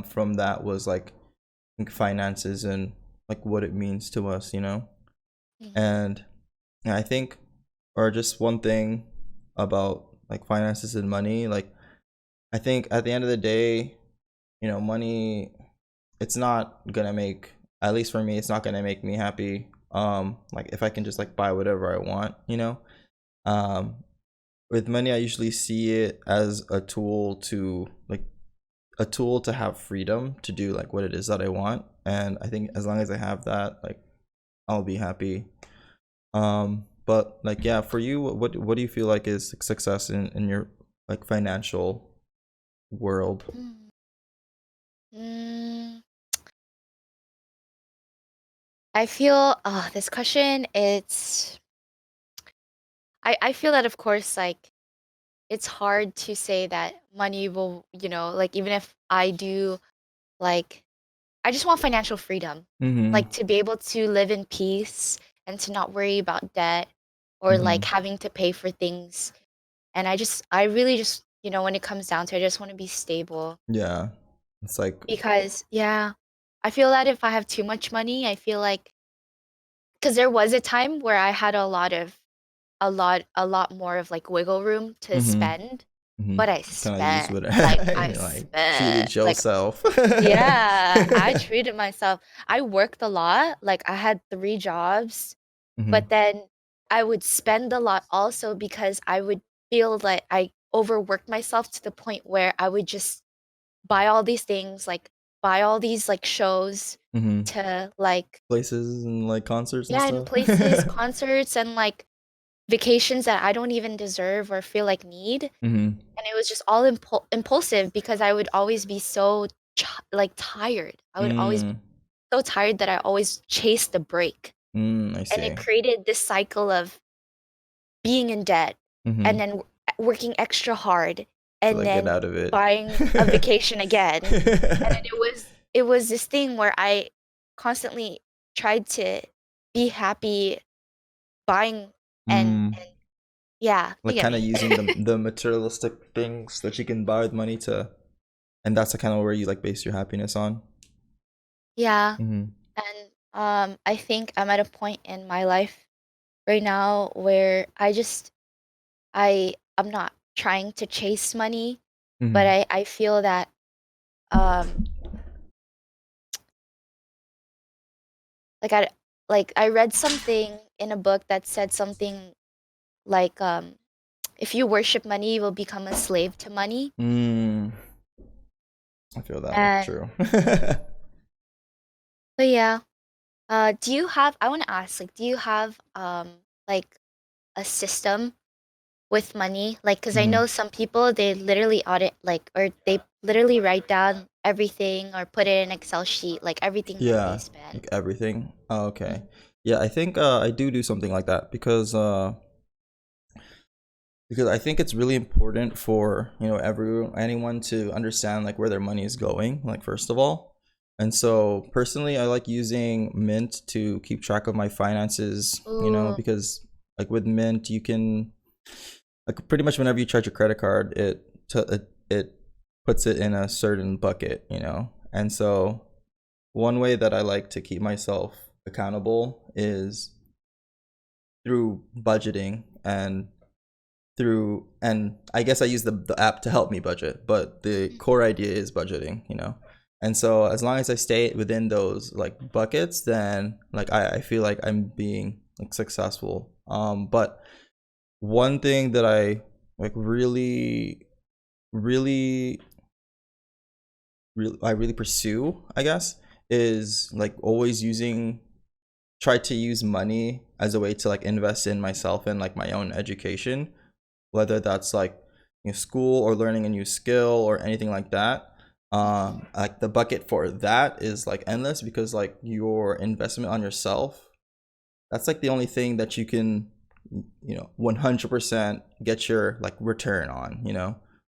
from that was like, I think finances and like what it means to us. Mhm. And yeah, I think, or just one thing about like finances and money, like I think at the end of the day, money, it's not gonna make, at least for me, it's not gonna make me happy. Like if I can just like buy whatever I want. Um, with money, I usually see it as a tool to have freedom to do like what it is that I want. And I think as long as I have that, like I'll be happy. But like, yeah, for you, what do you feel like is success in your like financial? world? Mm. Mm, I feel this question, I feel that of course like it's hard to say that money will, like even if I do like I just want financial freedom. Mm-hmm. Like to be able to live in peace and to not worry about debt or Mm-hmm. like having to pay for things. And I really just, when it comes down to it, I just want to be stable Yeah. It's like, because yeah, I feel that if I have too much money, I feel like because there was a time where I had a lot more of like wiggle room to mm-hmm. spend, Mm-hmm. but I Kind of use spent what like I like spent treated like yourself. yeah, I treated myself. I worked a lot. Like I had 3 jobs, Mm-hmm. but then I would spend a lot also because I would feel like I overworked myself to the point where I would just buy all these things, like buy all these like shows Mm-hmm. to like Places and like concerts and yeah, in stuff. places, concerts and like vacations that I don't even deserve or feel like need. mm-hmm. And it was just all impulsive because I would always be so like tired. I would always be Mm. so tired that I always chased the break. I And it see. created this cycle of being in debt Mm-hmm. and then working extra hard To and like get then out of it. buying a vacation again. And then it was this thing where I constantly tried to be happy buying mm. and yeah, you Like get kind of me. using the materialistic things that you can buy with money to, and that's the kind of where you like base your happiness on. Yeah. Mm-hmm. And I think I'm at a point in my life right now where I'm not trying to chase money, but Mm-hmm. I feel that um like I read something in a book that said something like if you worship money, you will become a slave to money. Mm. I feel that And true. but yeah, do you have I want to ask like do you have like a system with money? Like, because I mm-hmm. know some people, they literally audit, like, or they literally write down everything or put it in Excel sheet, like everything that they Yeah, spend. like everything. Oh, okay. Mhm. Yeah, I think I do something like that because I think it's really important for anyone to understand like where their money is going, like first of all. And so personally, I like using Mint to keep track of my finances, Ooh, because like with Mint you can like pretty much whenever you charge your credit card, it puts it in a certain bucket, and so one way that I like to keep myself accountable is through budgeting and I guess I use the app to help me budget, but the core idea is budgeting. And so as long as I stay within those like buckets, then like I feel like I'm being like successful. But one thing that I like really I really pursue, I guess, is like always try to use money as a way to like invest in myself and like my own education, whether that's like school or learning a new skill or anything like that. Like the bucket for that is like endless because like your investment on yourself, that's like the only thing that you can 100% get your like return on.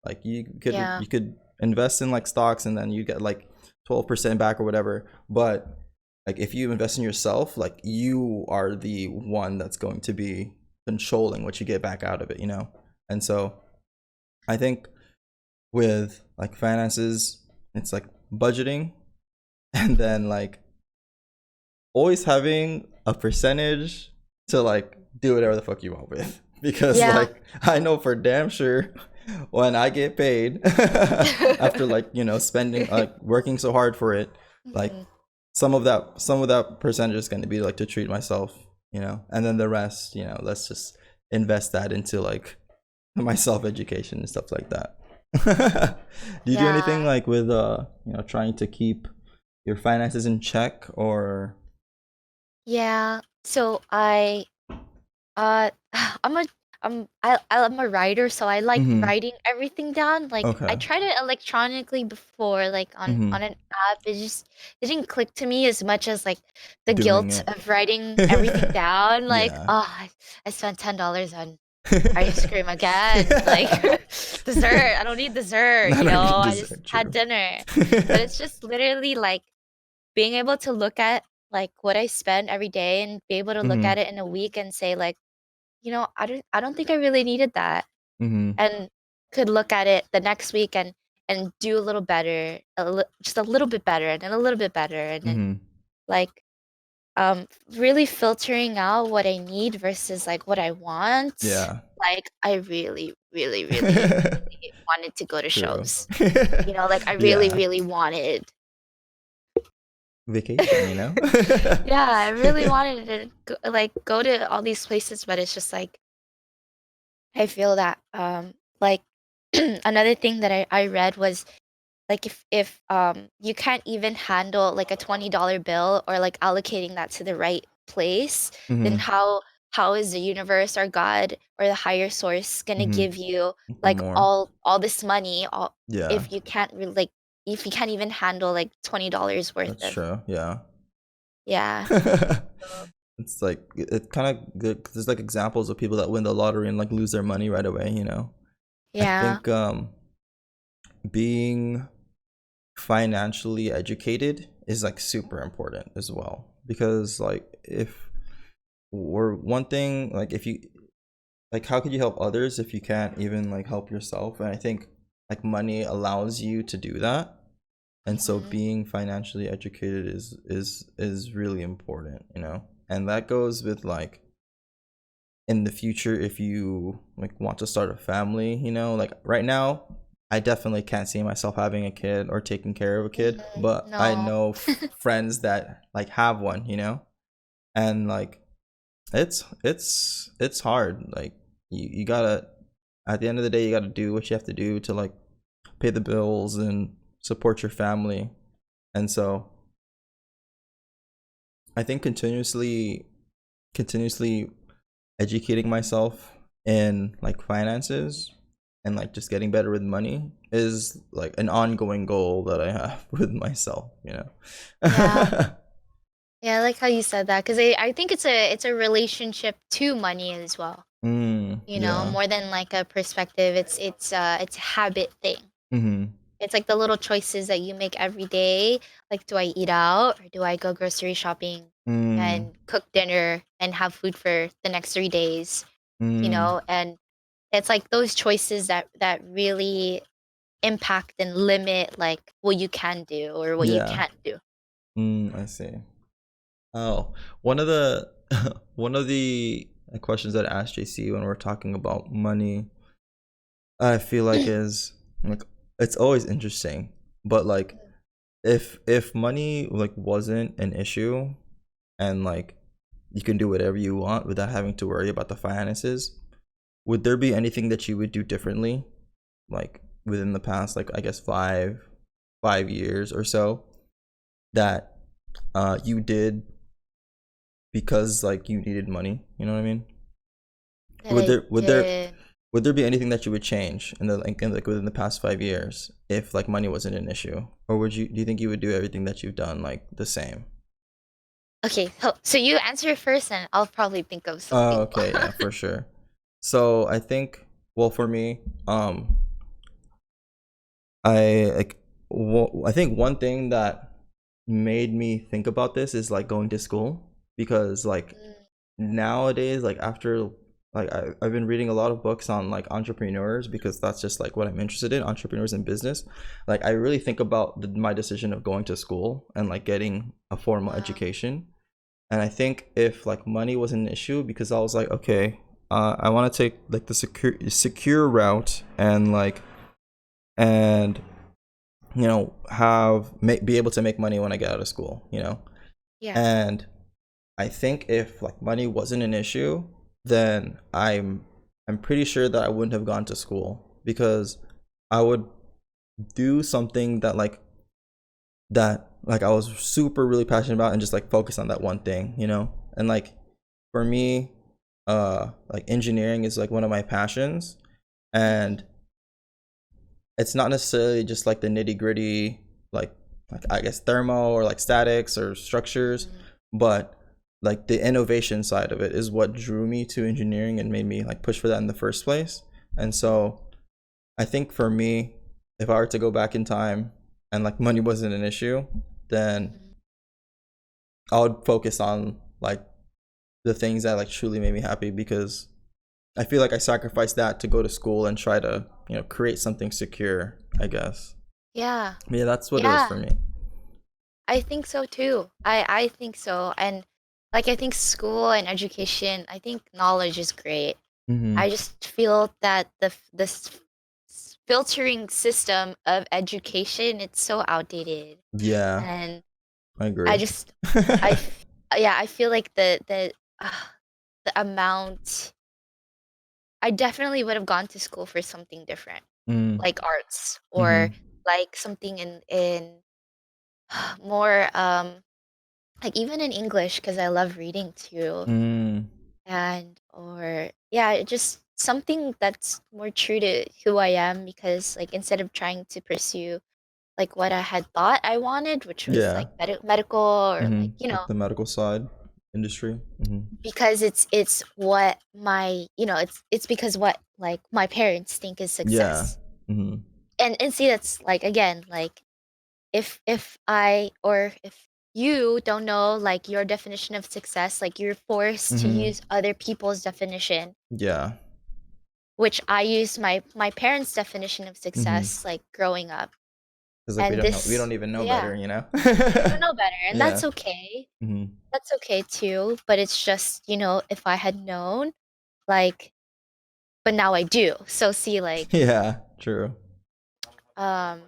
Like yeah, you could invest in like stocks and then you get like 12% back or whatever, but like if you invest in yourself, like you are the one that's going to be controlling what you get back out of it. And so I think with like finances, it's like budgeting and then like always having a percentage to like do whatever the fuck you want with. Because yeah. like I know for damn sure when I get paid after like spending like working so hard for it, like Mhm. some of that percentage is going to be like to treat myself, and then the rest, let's just invest that into like my self education and stuff like that. Do you do anything Yeah, like with trying to keep your finances in check or yeah. So uh, I'm a I'm a writer, so I like Mm-hmm. writing everything down. Like I Okay. tried it electronically before, like on Mm-hmm. an app. It didn't click to me as much as like the Doing guilt it. of writing everything down. Like, Yeah. oh, I spent $10 on ice cream again. Like dessert. I don't need dessert, I you know. don't need I just dessert. had True. dinner. But it's just literally like being able to look at like what I spend every day and be able to look Mm-hmm. at it in a week and say like, I don't think I really needed that. Mm-hmm. And could look at it the next week and do a little better, just a little bit better and then a little bit better and then Mm-hmm. like really filtering out what I need versus like what I want. Yeah. Like I really, really, really, really wanted to go to True. shows. Like I really, Yeah. really wanted. Vacation, you know? Yeah, I really wanted to go to all these places, but it's just like I feel that like another thing that I read was like if you can't even handle like a $20 bill or like allocating that to the right place, then Mm-hmm. how is the universe or God or the higher source gonna Mm-hmm. give you like More. all this money all Yeah. if you can't really like if you can't even handle like $20 worth That's of true. Yeah. yeah. So, It's like it kind of good 'cause there's like examples of people that win the lottery and like lose their money right away, you know. I yeah. think being financially educated is like super important as well because like if or one thing like if you like how could you help others if you can't even like help yourself? And I think like money allows you to do that. And so Mhm. being financially educated is really important, you know. And that goes with like in the future if you like want to start a family, you know, like right now I definitely can't see myself having a kid or taking care of a kid, Mhm. but I No. know friends that like have one, you know. And like it's hard, like you gotta at the end of the day you gotta do what you have to do to like pay the bills and support your family. And so I think continuously educating myself in like finances and like just getting better with money is like an ongoing goal that I have with myself, you Yeah. know. Yeah, I like how you said that because I think it's a relationship to money as well. Yeah. More than like a perspective, it's a habit thing. Mhm. It's like the little choices that you make every day. Like, do I eat out or do I go grocery shopping Mm. and cook dinner and have food for the next 3 days? Mm. And it's like those choices that really impact and limit like what you can do or what you Yeah. can't do. I see. Oh, one of the one of the questions that I asked JC when we're talking about money, I feel like is like it's always interesting, but like if money like wasn't an issue and like you can do whatever you want without having to worry about the finances, would there be anything that you would do differently, like within the past, like I guess five years or so that you did because like you needed money? You know what I mean? That Would I there would there did. would there be anything that you would change in like within the past 5 years if like money wasn't an issue, or would you do you think you would do everything that you've done like the same? Okay, so you answer first, and I'll probably think of Oh, something. okay, yeah, for sure. So I think, well, for me, I like, I think one thing that made me think about this is like going to school because like Mm, nowadays, like after like I've been reading a lot of books on like entrepreneurs because that's just like what I'm interested in, entrepreneurs and business. Like I really think about my decision of going to school and like getting a formal wow. education. And I think if like money was an issue, because I was like, okay, I want to take like the secure route and like and be able to make money when I get out of school, you know. Yeah. And I think if like money wasn't an issue, then I'm pretty sure that I wouldn't have gone to school because I would do something that I was super really passionate about and just like focus on that one thing, you know. And like for me, like engineering is like one of my passions, and it's not necessarily just like the nitty gritty, like I guess thermo or like statics or structures, Mhm. but like the innovation side of it is what drew me to engineering and made me like push for that in the first place. And so I think for me, if I were to go back in time and like money wasn't an issue, then Mhm. I would focus on like the things that like truly made me happy, because I feel like I sacrificed that to go to school and try to, create something secure, I guess. Yeah. Yeah, that's what it was Yeah. for me. I think so too. I think so. And like I think school and education, I think knowledge is great. Hmm. I just feel that filtering system of education, it's so outdated. Yeah, And I I agree. just yeah, I feel like uh, the amount I definitely would have gone to school for something different, Mm, like arts or mm-hmm, like something in more like even in English because I love reading too. mm, And or yeah, just something that's more true to who I am because like instead of trying to pursue like what I had thought I wanted, which was yeah. like medical or Mm-hmm. like, you know, Like the medical side industry. Mm-hmm. because it's what my, you know, it's because what like my parents think is Yeah. success. Mm-hmm. And see that's like again, like if I or if you don't know like your definition of success, like you're forced to Mm-hmm. use other people's definition, Yeah. which I used my parents' definition of Mm-hmm. success like growing up. Because like we And don't know, we this don't even know yeah, better, you know. we don't know better, and Yeah. that's okay. Mm-hmm. That's okay too, but it's just, you know, if I had known, like but now I do. So see like Yeah. True. um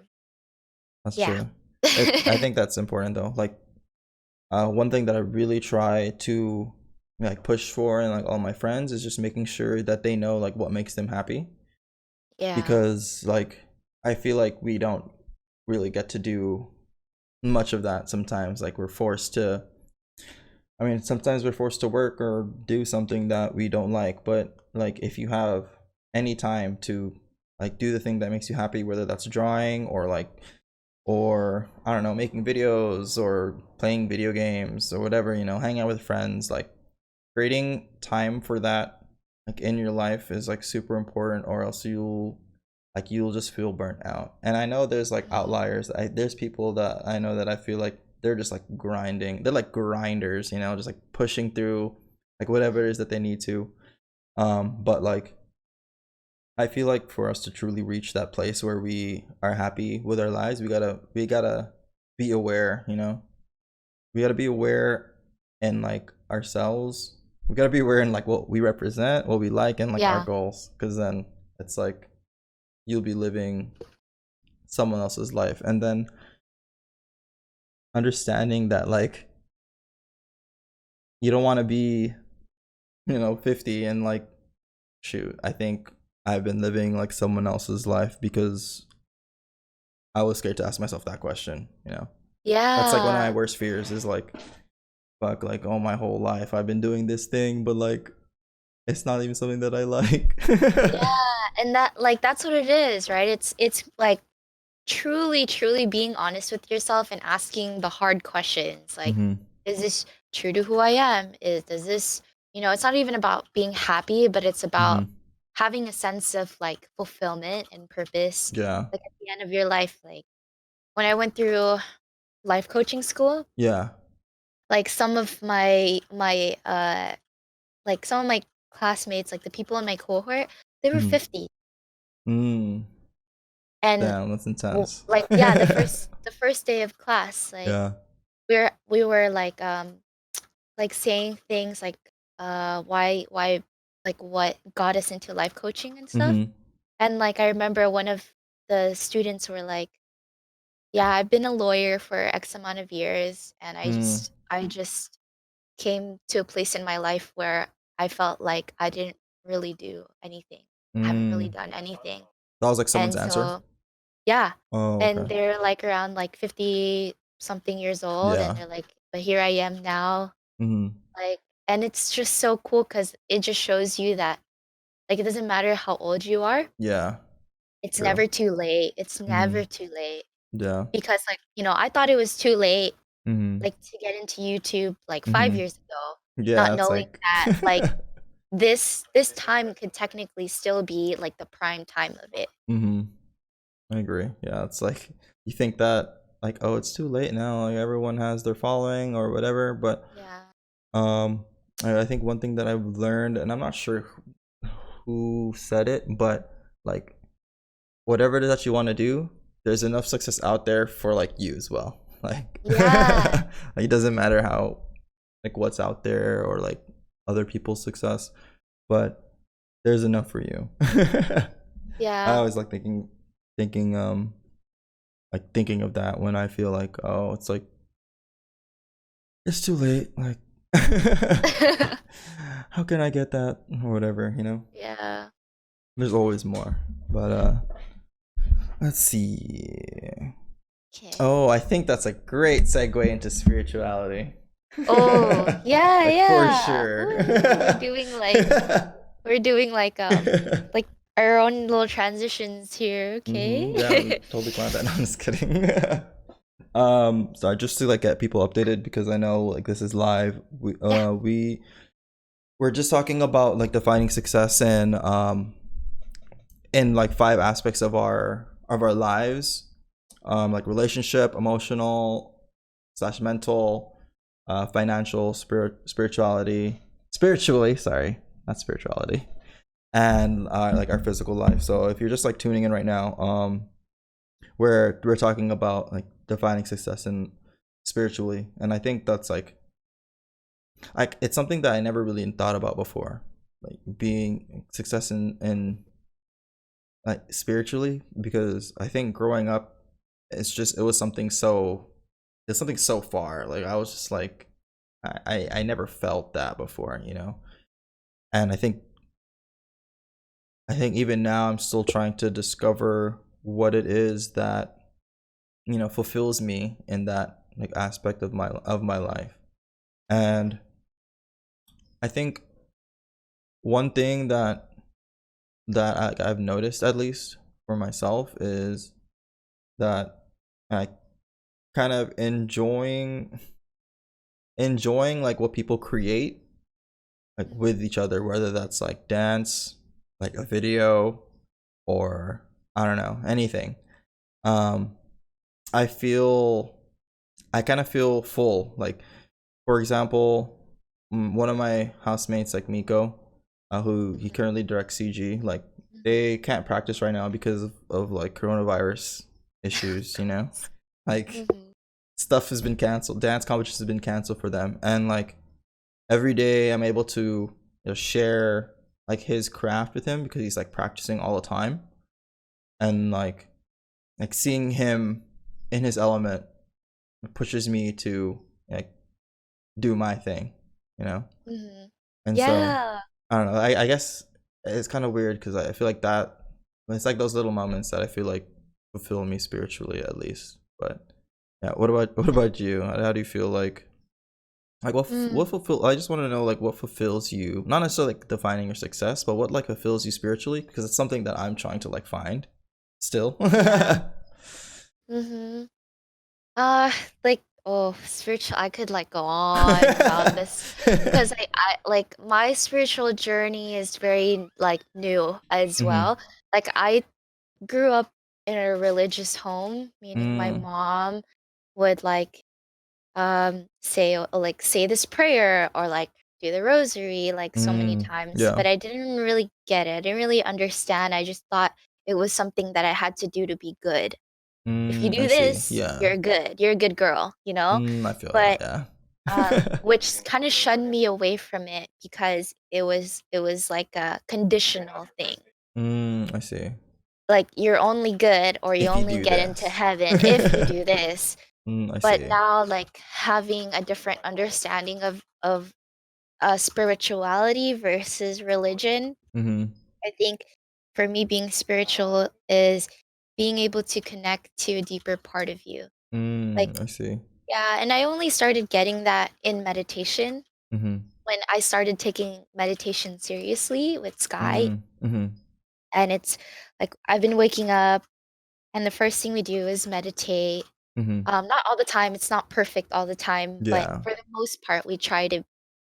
That's yeah. true. I think that's important though. Like, one thing that I really try to like push for and like all my friends is just making sure that they know like what makes them happy, Yeah. because like I feel like we don't really get to do much of that sometimes. Like we're forced to, I mean, sometimes we're forced to work or do something that we don't like, but like if you have any time to like do the thing that makes you happy, whether that's drawing or like, Mhm. or I don't know, making videos or playing video games or whatever, hanging out with friends, like creating time for that like in your life is like super important, or else you'll just feel burnt out. And I know there's like Mhm. outliers. There's people that I know that I feel like they're just like grinding. They're like grinders, just like pushing through like whatever it is Mhm. that they need to. But like I feel like for us to truly reach that place where we are happy with our lives, we gotta be aware, We gotta be aware in like ourselves. We gotta be aware in like what we represent, what we like, and like our Yeah. goals. Cause then it's like you'll be living someone else's life. And then understanding that like you don't wanna be, 50 and like shoot, I think I've been living like someone else's life because I was scared to ask myself that question. That's like one of my Yeah. worst fears is like, fuck, like, oh, my whole life I've been doing this thing, but like, it's not even something that I like. Yeah, and that like that's what it is, right? It's like truly being honest with yourself and asking the hard questions. Like, Mm-hmm. is this true to who I am? Is does this, you know, it's not even about being happy, but it's about Mm-hmm. having a sense of like fulfillment and purpose. Yeah. Like at the end of your life, like when I went through life coaching school, Yeah. like some of my classmates, like the people in my cohort, they were Mm-hmm. 50. Mm. And Damn, that's intense. like yeah, the first day of class, like Yeah. we were like saying things like why like what got us into life coaching and stuff. Mm-hmm. And like I remember one of the students were like, "Yeah, I've been a lawyer for X amount of years and I Mm. just I just came to a place in my life where I felt like I didn't really do anything. I haven't really Mm. done anything." That was like someone's And answer. so yeah, Oh, okay. and they're, like, around, like, 50 something years old, and Yeah. they're like, "But here I am now." Mm-hmm. Like And it's just so cool because it just shows you that, like, it doesn't matter how old you are, Yeah. it's True. never too late. It's Mm-hmm. never too late. Yeah. Because, like, I thought it was too late, Mm-hmm. like, to get into YouTube, like, 5 Mm-hmm. years ago, not Yeah, it's knowing like that, like, this time could technically still be, like, the prime time of it. mm-hmm. I agree. Yeah, it's like you think that like, oh, it's too late now, like everyone has their following or whatever, but Yeah. um I think one thing that I've learned, and I'm not sure who said it, but like whatever it is that you want to do, there's enough success out there for like you as well. Like, Yeah. like it doesn't matter how like what's out there or like other people's success, but there's enough for you. I Yeah. always like thinking like thinking of that when I feel like, oh, it's like it's too late, like how can I get that or whatever, you know? Yeah. There's always more. But let's see. Okay. Oh, I think that's a great segue into spirituality. Oh, yeah, Like for yeah. sure. Ooh, we're doing like our own little transitions here, okay? Yeah, I'm totally fine with that. No, I'm just kidding. So just to like get people updated because I know like this is live. Yeah. We're just talking about like defining success and in like 5 aspects of our lives, like relationship, emotional slash mental, financial, spiritually, sorry, not spirituality, and like our physical life. So if you're just like tuning in right now, we're talking about like defining success and spiritually, and I think that's like it's something that I never really thought about before, like being success in like spiritually, because I think growing up, it was something so it's something so far. Like I was just like I never felt that before, you know. And I think even now I'm still trying to discover what it is that fulfills me in that like aspect of my life. And I think one thing I've noticed, at least for myself, is that I kind of enjoying like what people create like with each other, whether that's like dance, like a video, or I don't know, anything. um I feel I kind of feel full. Like for example, one of my housemates, like Miko, who he currently directs CG, like Mhm. they can't practice right now because of like coronavirus issues, you know. Like Mhm. stuff has been canceled, dance competitions has been canceled for them, and like every day I'm able to share like his craft with him because he's like practicing all the time, and like seeing him in his element pushes me to like do my thing, you know. Mhm. And so Yeah. I don't know, I guess it's kind of weird because I feel like that it's like those little moments that I feel like fulfill me spiritually, at least. But yeah, what about you? How do you feel like what Mm. fulfill? I just want to know like what fulfills you, not necessarily like defining your success, but what like fulfills you spiritually, because it's something that I'm trying to like find still. Yeah. Mhm. Uh, like, oh, spiritual, I could like go on about this because I like my spiritual journey is very like new as Mhm. well. Like I grew up in a religious home, meaning my Mm. mom would like say this prayer or like do the rosary like so many Mm. times, Yeah. but I didn't really get it. I didn't really understand. I just thought it was something that I had to do to be good. If you Mm. I do see. this, Yeah. you're good. You're a good girl. Mm. I feel that. But Yeah. which kind of shunned me away from it because it was like a conditional thing. Mm. I see. Like you're only good or you If you only do get into this. heaven if you do this. I But see. now like having a different understanding of spirituality versus religion, Mhm. I think for me being spiritual is being able to connect to a deeper part of you. Like Mm. I see. yeah, and I only started getting that in meditation. Mhm. when I started taking meditation seriously with Sky, Mm, mm-hmm. and it's like I've been waking up, and the first thing we do is meditate. Mm-hmm. Not all the time, it's not perfect all the time, but Yeah. for the most part, we try to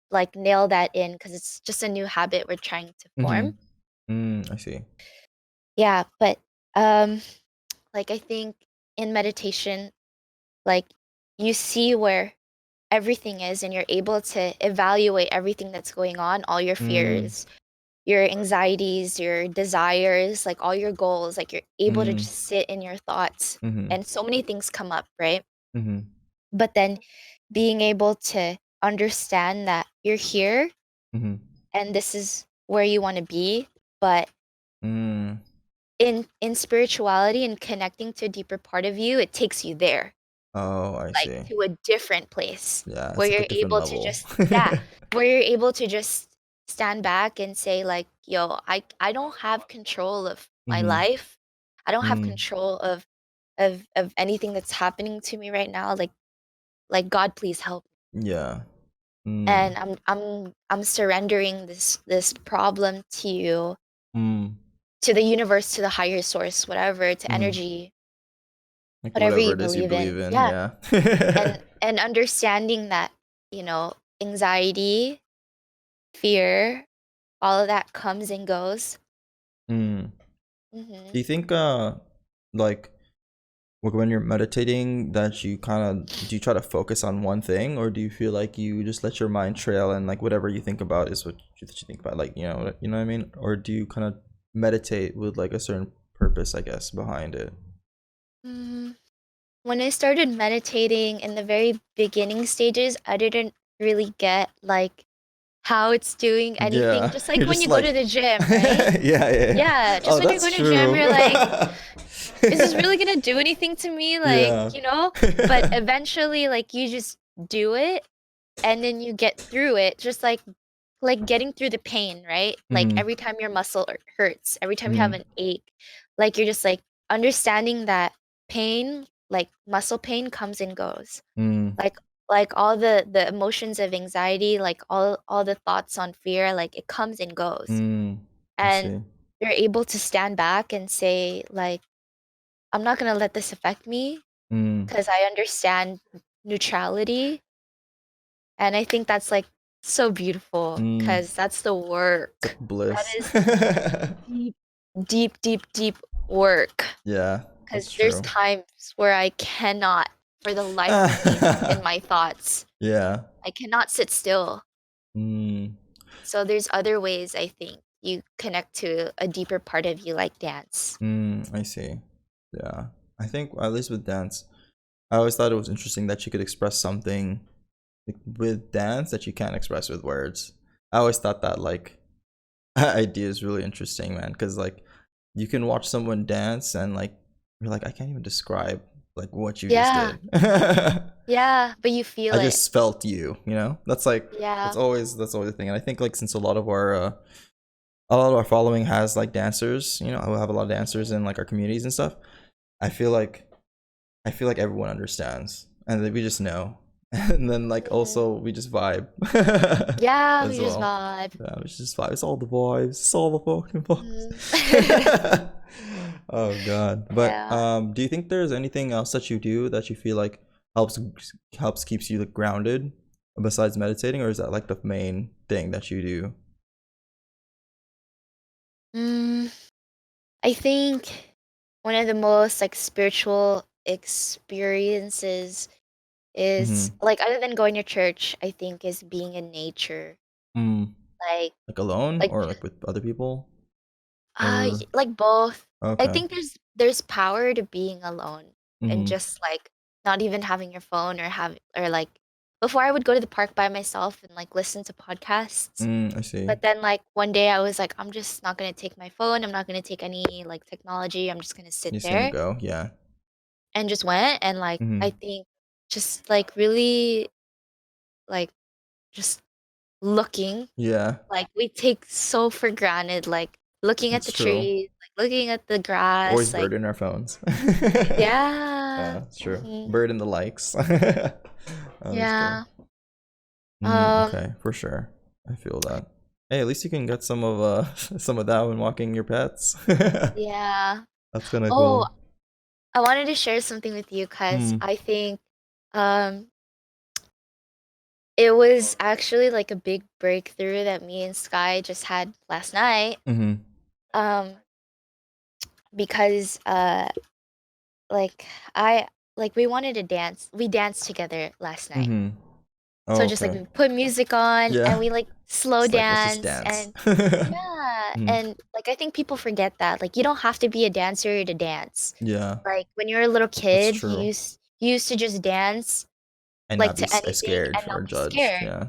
like nail that in because it's just a new habit we're trying to Mm-hmm. form. I see. Yeah, but um, like I think in meditation, like you see where everything is and you're able to evaluate everything that's going on, all your Mm, fears, your anxieties, your desires, like all your goals, like you're able to mm, just sit in your thoughts mm-hmm. and so many things come up, right? Mm-hmm. But then being able to understand that you're here Mm-hmm. and this is where you want to be, but Mm. in spirituality and connecting to a deeper part of you, it takes you there, Oh, I like see. to a different place Yeah, where it's like a you're different able to level. just, yeah, where you're able to just stand back and say like, yo, I don't have control of my Mm-hmm. life. I don't have Mm. control of anything that's happening to me right now. Like God, please help. Yeah. Mm. And I'm surrendering this problem to you, Mm. to the universe, to the higher source, whatever, to Mm. energy, Like whatever whatever you it is you believe believe in. in, Yeah. yeah. And understanding that, you know, anxiety, fear, all of that comes and goes. Mm. Hmm. Do you think like when you're meditating that you kind of do you try to focus on one thing, or do you feel like you just let your mind trail and like whatever you think about is what you think about, like you know what I mean, or do you kind of meditate with like a certain purpose, I guess, behind it? Mm. When I started meditating in the very beginning stages, I didn't really get like how it's doing anything. Yeah, Just like you're when just you go like to the gym, right? yeah, yeah, yeah. Yeah, just Oh, when you're that's going to gym, true. you're like, is this really gonna do anything to me? Like, Yeah. you know? But eventually, like, you just do it and then you get through it, just like getting through the pain, right? Like Mm-hmm. every time your muscle hurts, every time you have Mm-hmm. an ache, like you're just like understanding that pain, like muscle pain comes and goes. Mm. Like like all the emotions of anxiety, like all the thoughts on fear, like it comes and goes. Mm. I And see. you're able to stand back and say like, I'm not gonna let this affect me Mm. because I understand neutrality. And I think that's like so beautiful Mm. because that's the It's like work. That bliss. is deep, deep, deep, deep work. Yeah, Because that's there's true. times where I cannot, for the life of me, sit in my thoughts. Yeah. I cannot sit still. Mm. So there's other ways I think you connect to a deeper part of you, like dance. I see. Yeah. I think at least with dance, I always thought it was interesting that you could express something like, with dance that you can't express with words. I always thought that like idea is really interesting, man, because like you can watch someone dance and like you're like I can't even describe like what you just Yeah, did. yeah, but you feel I it. just felt you, you know? That's like Yeah. that's always the thing. And I think like since a lot of our following has like dancers, you know, we have a lot of dancers Mhm. in like our communities and stuff. I feel like I feel like everyone understands and then we just know. And then like Mhm. also we just vibe Yeah, we as just well. vibe. Yeah, it's just vibe. It's all the vibes. It's all the fucking Mhm. vibes. Oh god. But Yeah. do you think there's anything else that you do that you feel like helps keeps you like grounded besides meditating, or is that like the main thing that you do? Mm, I think one of the most like spiritual experiences is Mhm. like other than going to church, I think is being in nature. Mm. Like Like alone like or like with other people? Or like both. I okay. think there's power to being alone and Mhm. just like not even having your phone or have or like before I would go to the park by myself and like listen to podcasts. I see. But then like one day I was like, I'm just not gonna take my phone. I'm not gonna take any like technology. I'm just gonna sit You're just gonna there go? Yeah. and just went and like I Mhm. think just like really like just looking Yeah. like we take so for granted like looking at That's the true. trees, like looking at the Always grass, like bird in our phones. yeah. Yeah, it's true. Hmm. Bird in the likes. Oh, that's good. Yeah. Um Okay, for sure. I feel that. Hey, at least you can get some of some of that when walking your pets. Yeah. That's kind of Oh, cool. I wanted to share something with you because Mm. I think um it was actually like a big breakthrough that me and Sky just had last night. Mhm. Um, because like I like we wanted to dance. We danced together last night. Mhm. Oh, So just like okay. we put music on and Yeah. we like slow It's like let's just dance dance. and yeah, Mhm. and like I think people forget that. Like you don't have to be a dancer to dance. Yeah, Like when you're a little that's kid, true. you used to just dance And like not be to anything scared and or not be judged. scared. Yeah.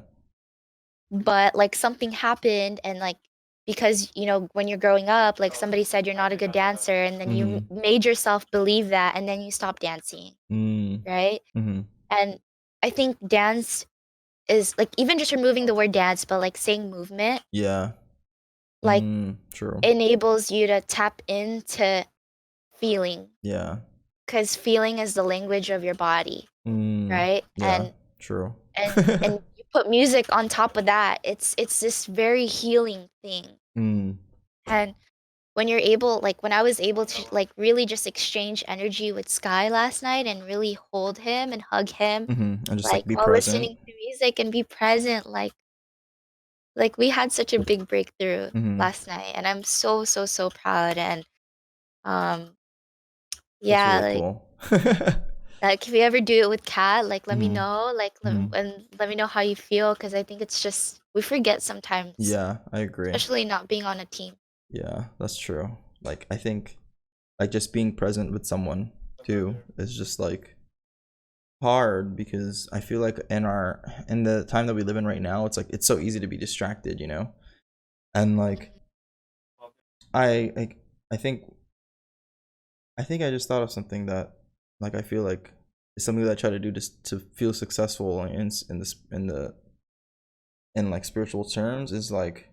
But like something happened and like because when you're growing up, like somebody said you're not a good dancer and then you Mhm. made yourself believe that and then you stop dancing, Mm. right? Mhm. And I think dance is like even just removing the word dance, but like saying movement, Yeah. like True. enables you to tap into feeling Yeah. because feeling is the language of your body, Mm. right? Yeah. True. And you put music on top of that, it's this very healing thing. Mm. And when you're able, like when I was able to like really just exchange energy with Sky last night and really hold him and hug him, Mhm. And just like like be while present. listening to music and be present, like we had such a big breakthrough Mhm. last night, and I'm so so so proud. And um, That's yeah, really cool. like if you ever do it with Kat, like let me Mhm. know, Mhm. and let me know how you feel, because I think it's just we forget sometimes, Yeah, I agree. especially not being on a team. Yeah, that's true. Like I think like just being present with someone too is just like hard because I feel like in the time that we live in right now, it's like it's so easy to be distracted, you know? And like I I, I think I just thought of something that like I feel like is something that I try to do just to feel successful in this in like spiritual terms is like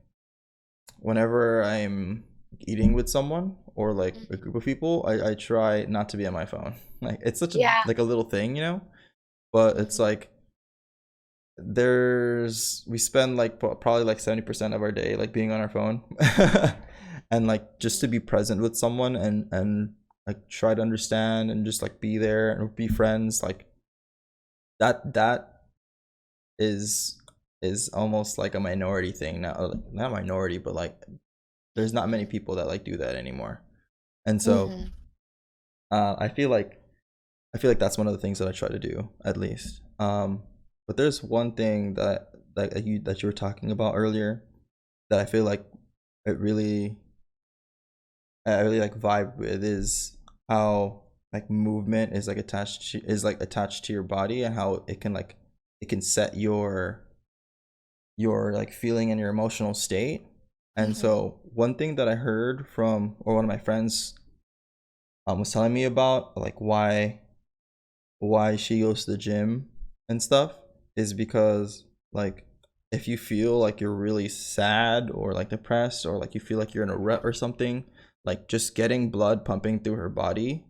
whenever I'm eating with someone or like a Mhm. group of people, I try not to be on my phone. Like it's such a Yeah. like a little thing, you know? But it's Mhm. like there's we spend like probably like 70% of our day like being on our phone. And like just to Mhm. be present with someone and like try to understand and just like be there and be friends like that is almost like a minority thing now, not minority but like there's not many Mhm. people that like do that anymore. And so Mhm. I feel like that's one of the things that I try to do at least. But there's one thing that you were talking about earlier that I feel like it really I really like vibe with is how like movement is like attached to your body and how it can set your like feeling and your emotional state. And Mhm. so one thing that I heard from or one of my friends was telling me about like why she goes to the gym and stuff is because like if you feel like you're really sad or like depressed or like you feel like you're in a rut or something, like just getting blood pumping through her body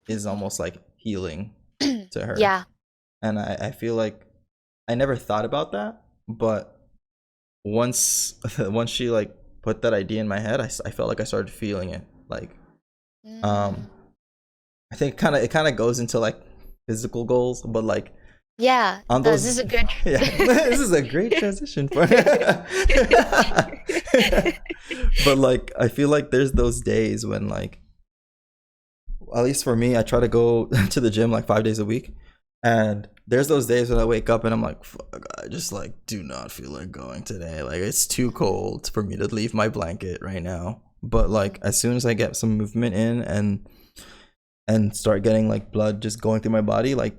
is Mhm. almost like healing to her. Yeah. And I feel like I never thought about that, but once once she like put that idea in my head, I felt like I started feeling it. Like um Mm. I think it kind of goes into like physical goals, but like Yeah, it on does. This is those a good yeah, this is a great transition for but like I feel like there's those days when like at least for me I try to go to the gym like 5 days a week, and there's those days when I wake up and I'm like fuck, I just like do not feel like going today, like it's too Mhm. cold for me to leave my blanket right now. But like Mhm. as soon as I get some movement in and start getting like blood just going through my body, like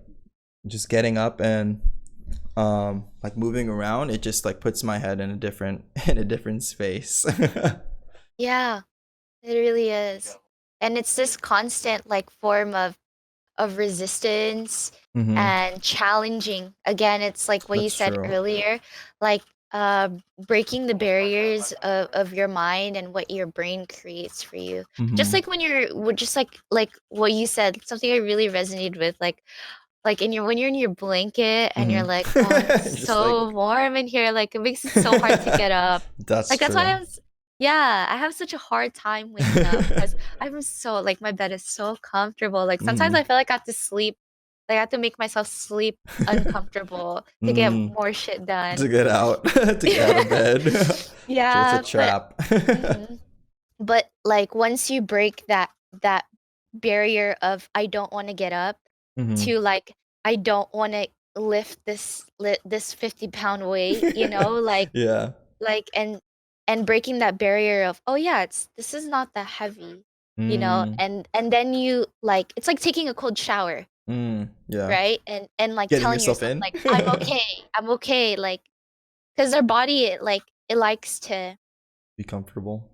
just getting up and like moving around, it just like puts my head in a different in a different space. Yeah, it really is. And it's this constant like form of resistance Mm-hmm. and challenging. Again, it's like what you That's said true. earlier, like uh breaking the barriers of your mind and what your brain creates for you. Just Mm-hmm. like when just like what you said, something I really resonated with, like like in your when you're in your blanket and you're Hmm. like, oh, it's Just like so warm in here. Like it makes it so hard to get up. that's Like that's why true. yeah, I have such a hard time waking up because I'm so like my bed is so comfortable. Like sometimes Hmm. I feel like I have to sleep, like I have to make myself sleep uncomfortable to get Mm. more shit done. To get out, to get out of bed. It's a Yeah, but trap. mhm. But like once you break that barrier of I don't want to get up Hmm. to like I don't want to lift this 50-pound weight, Yeah. like and breaking that barrier of oh yeah, this is not that heavy, Mm. and then you like it's like taking a cold shower, Mm. Yeah. right? And like Getting telling yourself yourself in. like I'm okay, like because our body it likes to Be comfortable.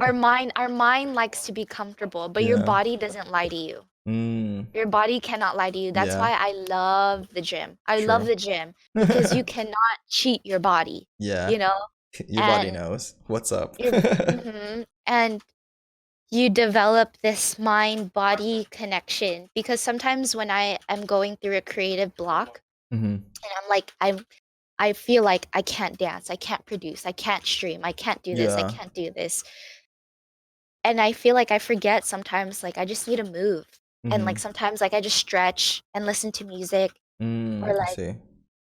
our mind likes to be comfortable, but your Yeah. body doesn't lie to you. Mm. Your body cannot lie to you. That's Yeah. why I love the gym. I love True. the gym because you cannot cheat your body, Yeah. you know? Your body And knows what's up. and you develop this mind body connection because sometimes when I am going through a creative block Hmm. and I feel like I can't dance, I can't produce, I can't stream, I can't do this, I Yeah. can't do this. And I feel like I forget sometimes like I just need to move. And like Hmm. sometimes like I just stretch and listen to music or I like see.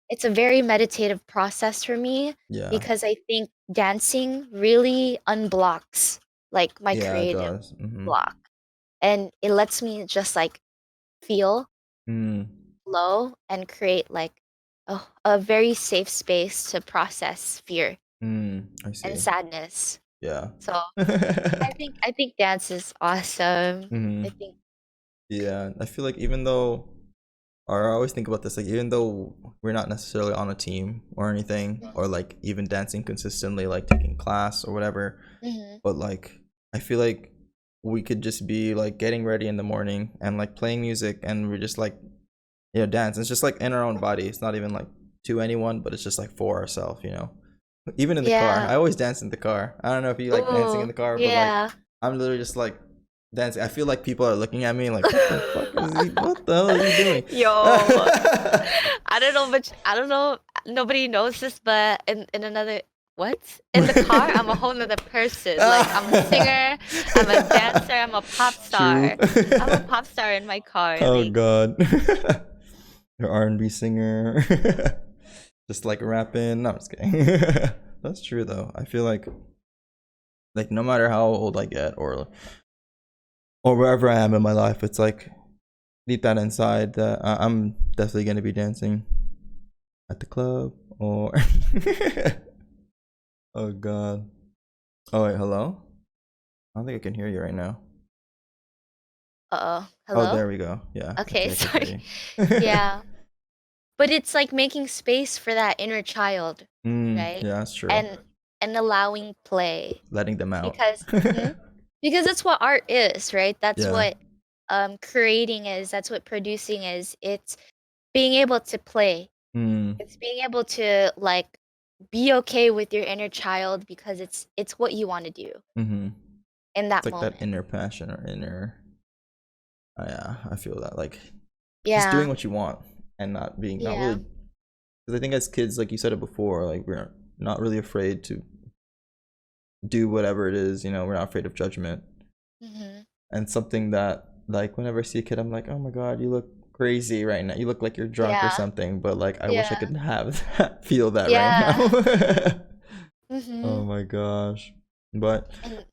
it's a very meditative process for me Yeah. because I think dancing really unblocks like my Yeah, it creative does. Hmm. block. And it lets me just like feel Mm. low and create like a very safe space to process fear I and see. sadness. Yeah. So I think dance is awesome. Hmm. I think Yeah. I feel like even though, or I always think about this, like even though we're not necessarily on a team or anything, or like even dancing consistently, like taking class or whatever, mm-hmm. but like I feel like we could just be like getting ready in the morning and like playing music and we're just like dance. It's just like in our own body. It's not even like to anyone, but it's just like for ourselves, Even in the car. Yeah. I always dance in the car. I don't know if you like dancing in Oh, the car, but like yeah. I'm literally just like dancing. I feel like people are looking at me like, what the fuck is he? What the hell is he doing? Yo, I don't know, but I don't know. Nobody knows this, but in another what? In the car, I'm a whole nother person. Like I'm a singer, I'm a dancer, I'm a pop True. star. I'm a pop star in my car. Oh Like God. Your R&B singer. Just like rapping. No, I'm just kidding. That's true though. I feel like no matter how old I get or wherever I am in my life, it's like deep down inside that I'm definitely gonna be dancing at the club or. Oh God. Oh wait, hello. I don't think I can hear you right now. uh-oh. Oh, Hello? there we go. Yeah. Okay, Okay, I can hear sorry. you. Yeah. But it's like making space for that inner child, right? Yeah, that's true. And allowing play Letting them out. because because that's what art is, right? That's Yeah. what creating is, that's what producing is. It's being able to play. Mm. It's being able to like be okay with your inner child because it's what you want to do Mm-hmm. in It's that like that moment. inner passion or inner. Yeah, I feel that like just doing Yeah. what you want and not being not really Yeah. because I think as kids, like you said it before, like we're not really afraid to do whatever it is. We're not afraid of judgment. Mhm. And something that like whenever I see a kid, I'm like, oh my God, you look crazy right now. You look like you're drunk or Yeah. something. But like, I wish I Yeah. could have that, feel that right Yeah. now. Oh Mhm. my gosh. But And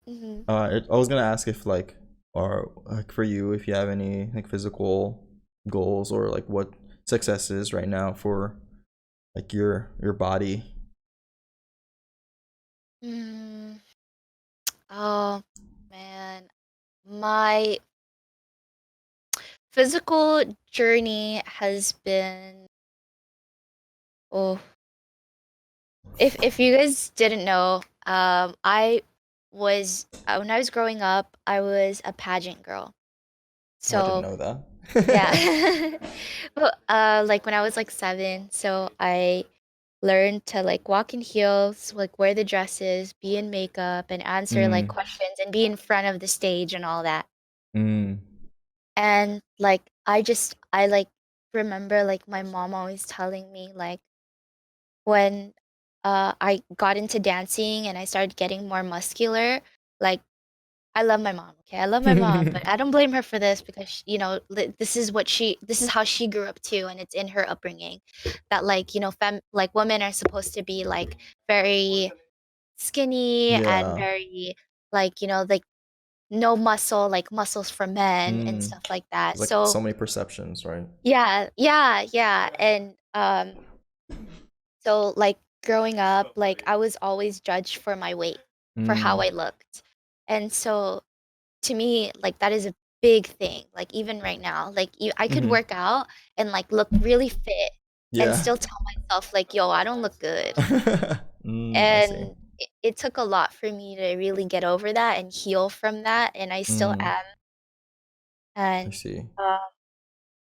mhm. I was gonna ask if like, or like for you, if you have any like physical goals or like what success is right now for like your body. Mm. Oh man. My physical journey has been oh if you guys didn't know, I was when I was growing up, I was a pageant girl. Oh, I didn't So know yeah. that. Well, like when I was like 7, so I learned to like walk in heels, like wear the dresses, be in makeup, and answer like Mm. questions and be in front of the stage and all that. Mm. And like I like remember like my mom always telling me like when I got into dancing and I started getting more muscular, like I love my mom, okay? I love my mom, but I don't blame her for this because this is how she grew up too, and it's in her upbringing that like, fem like women are supposed to be like very skinny and Yeah. very like, like no muscle, like muscles for men and Mm. stuff like that. There's like So so many perceptions, right? yeah, yeah, yeah. And so like growing up, like I was always judged for my weight, for how Mm. I looked. And so to me, like that is a big thing. Like even right now, like I could Mm-hmm. work out and like look really fit and Yeah. still tell myself like, yo, I don't look good. I see. And it took a lot for me to really get over that and heal from that, and I still Mm, am. I And see. uh,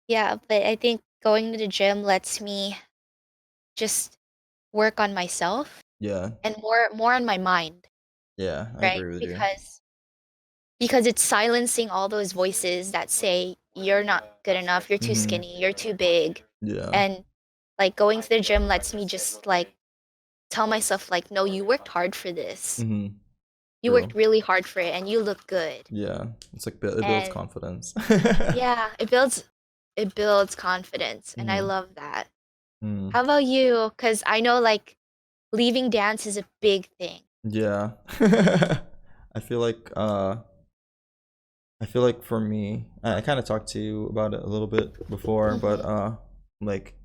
yeah, but I think going to the gym lets me just work on myself Yeah. and more on my mind, Yeah, I right? agree with you. Because it's silencing all those voices that say you're not good enough, you're too Mm-hmm. skinny, you're too big. Yeah. And like going to the gym lets me just like tell myself like, no, you worked hard for this. Mm-hmm. You True. worked really hard for it and you look good. Yeah. It's like it builds And confidence. yeah, it builds confidence and I Mm-hmm. love that. Mm. How about you? Because I know like leaving dance is a big thing. Yeah. I feel like for me, I kind of talked to you about it a little bit before, but Hmm. like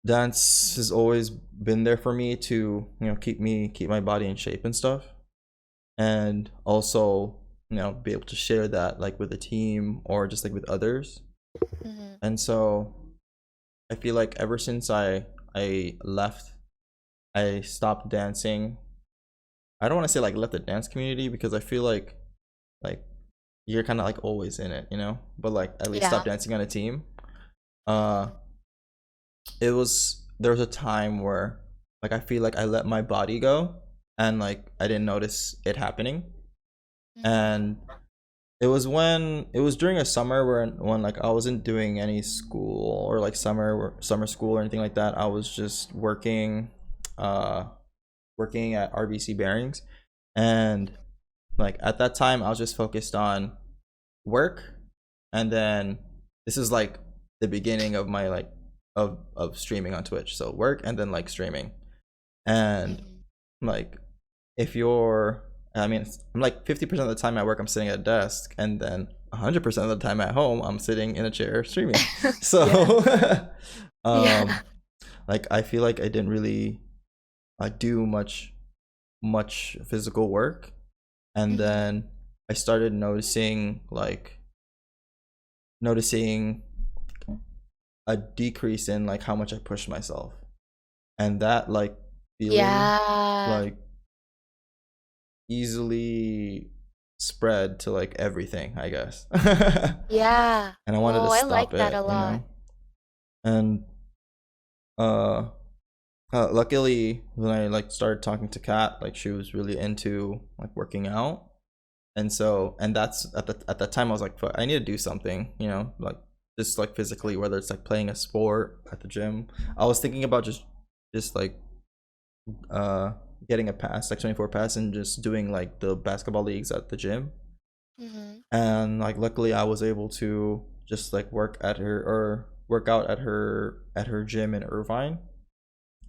dance has always been there for me to, keep my body in shape and stuff. And also, be able to share that like with a team or just like with others. Hmm. And so I feel like ever since I left, I stopped dancing. I don't want to say like left the dance community because I feel like you're kind of like always in it, but like at least stop Yeah. dancing on a team. uh Hmm. there was a time where like I feel like I let my body go and like I didn't notice it happening. Hmm. And it was during a summer when like I wasn't doing any school or like summer school or anything like that. I was just uh working at RBC Bearings. And like at that time I was just focused on work. And then this is like the beginning of my like of streaming on Twitch. So work and then like streaming. And Hmm. like if you're I mean I'm like 50% of the time at work I'm sitting at a desk, and then 100% of the time at home I'm sitting in a chair streaming. Yeah. So Yeah. um like I feel like I didn't really do much physical work. And Hmm. then I started noticing a decrease in like how much I pushed myself. And that like feeling Yeah. like easily spread to like everything, I guess. Yeah. And I wanted to Oh, I like stop that a it, lot. And uh, luckily when I like started talking to Kat, like she was really into like working out. And so and that's at that time I was like, "Fuck, I need to do something, like just like physically, whether it's like playing a sport at the gym." I was thinking about just like uh getting a pass, like 24 pass, and just doing like the basketball leagues at the gym. Hmm. And like luckily I was able to just like work out at her gym in Irvine.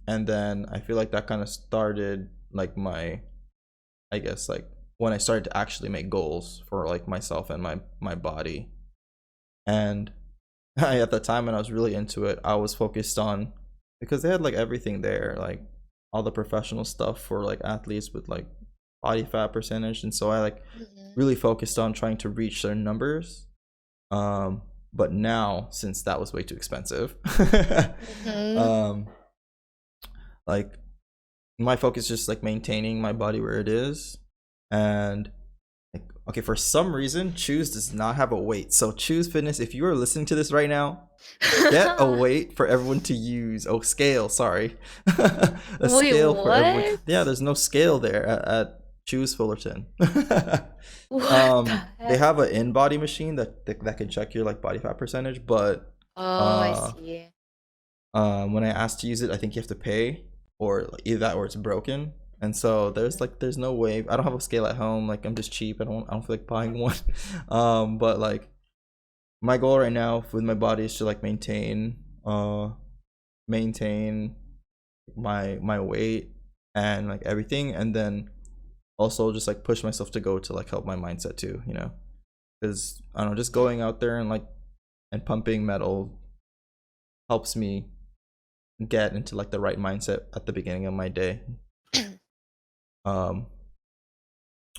And then I feel like that kind of started like my, I guess, like when I started to actually make goals for like myself and my body. And at the time when I was really into it, I was focused on, because they had like everything there, like all the professional stuff for like athletes with like body fat percentage. And so I like Hmm. really focused on trying to reach certain numbers. But now, since that was way too expensive, Hmm. um like my focus is just like maintaining my body where it is. And like, okay, for some reason Choose does not have a weight. So Choose Fitness, if you are listening to this right now, get a weight for everyone to use. Oh, scale, sorry. A Wait, scale for everyone. what? Yeah, there's no scale there at Choose Fullerton. What the um they have an in-body machine that can check your like body fat percentage, but Oh, I uh see. when I asked to use it, I think you have to pay, or like, either that or it's broken. And so there's no way. I don't have a scale at home. Like I'm just cheap. I don't feel like buying one. But like my goal right now with my body is to like maintain my weight and like everything, and then also just like push myself to go to like help my mindset too. Because I don't know, just going out there and like and pumping metal helps me get into like the right mindset at the beginning of my day. Um,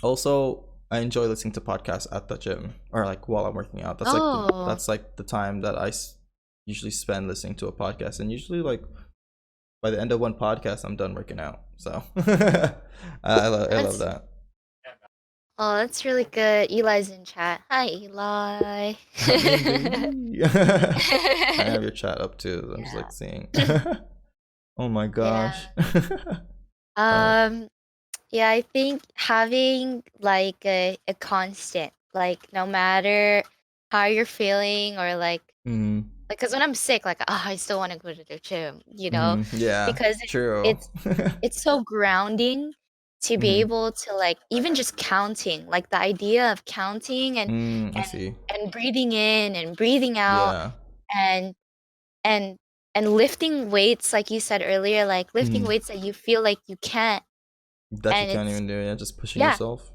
Also, I enjoy listening to podcasts at the gym or like while I'm working out. Oh, That's like the time that usually spend listening to a podcast, and usually like by the end of one podcast, I'm done working out. So I love that's that. that's really good. Eli's in chat. Hi, Eli. Come in, baby. I have your chat up too. I'm just Yeah. like seeing. Oh my Yeah. gosh. uh, Um, yeah, I think having like a constant, like no matter how you're feeling or mm, because when I'm sick, like, oh, I still want to go to the gym, yeah, because true. it's it's so grounding to be mm, able to like even just counting, like the idea of counting I and see. and breathing in and breathing out Yeah. and and and lifting weights like you said earlier, like lifting Mm, weights that you feel like you can't that you and can't it's even do. Yeah, just pushing yeah, yourself.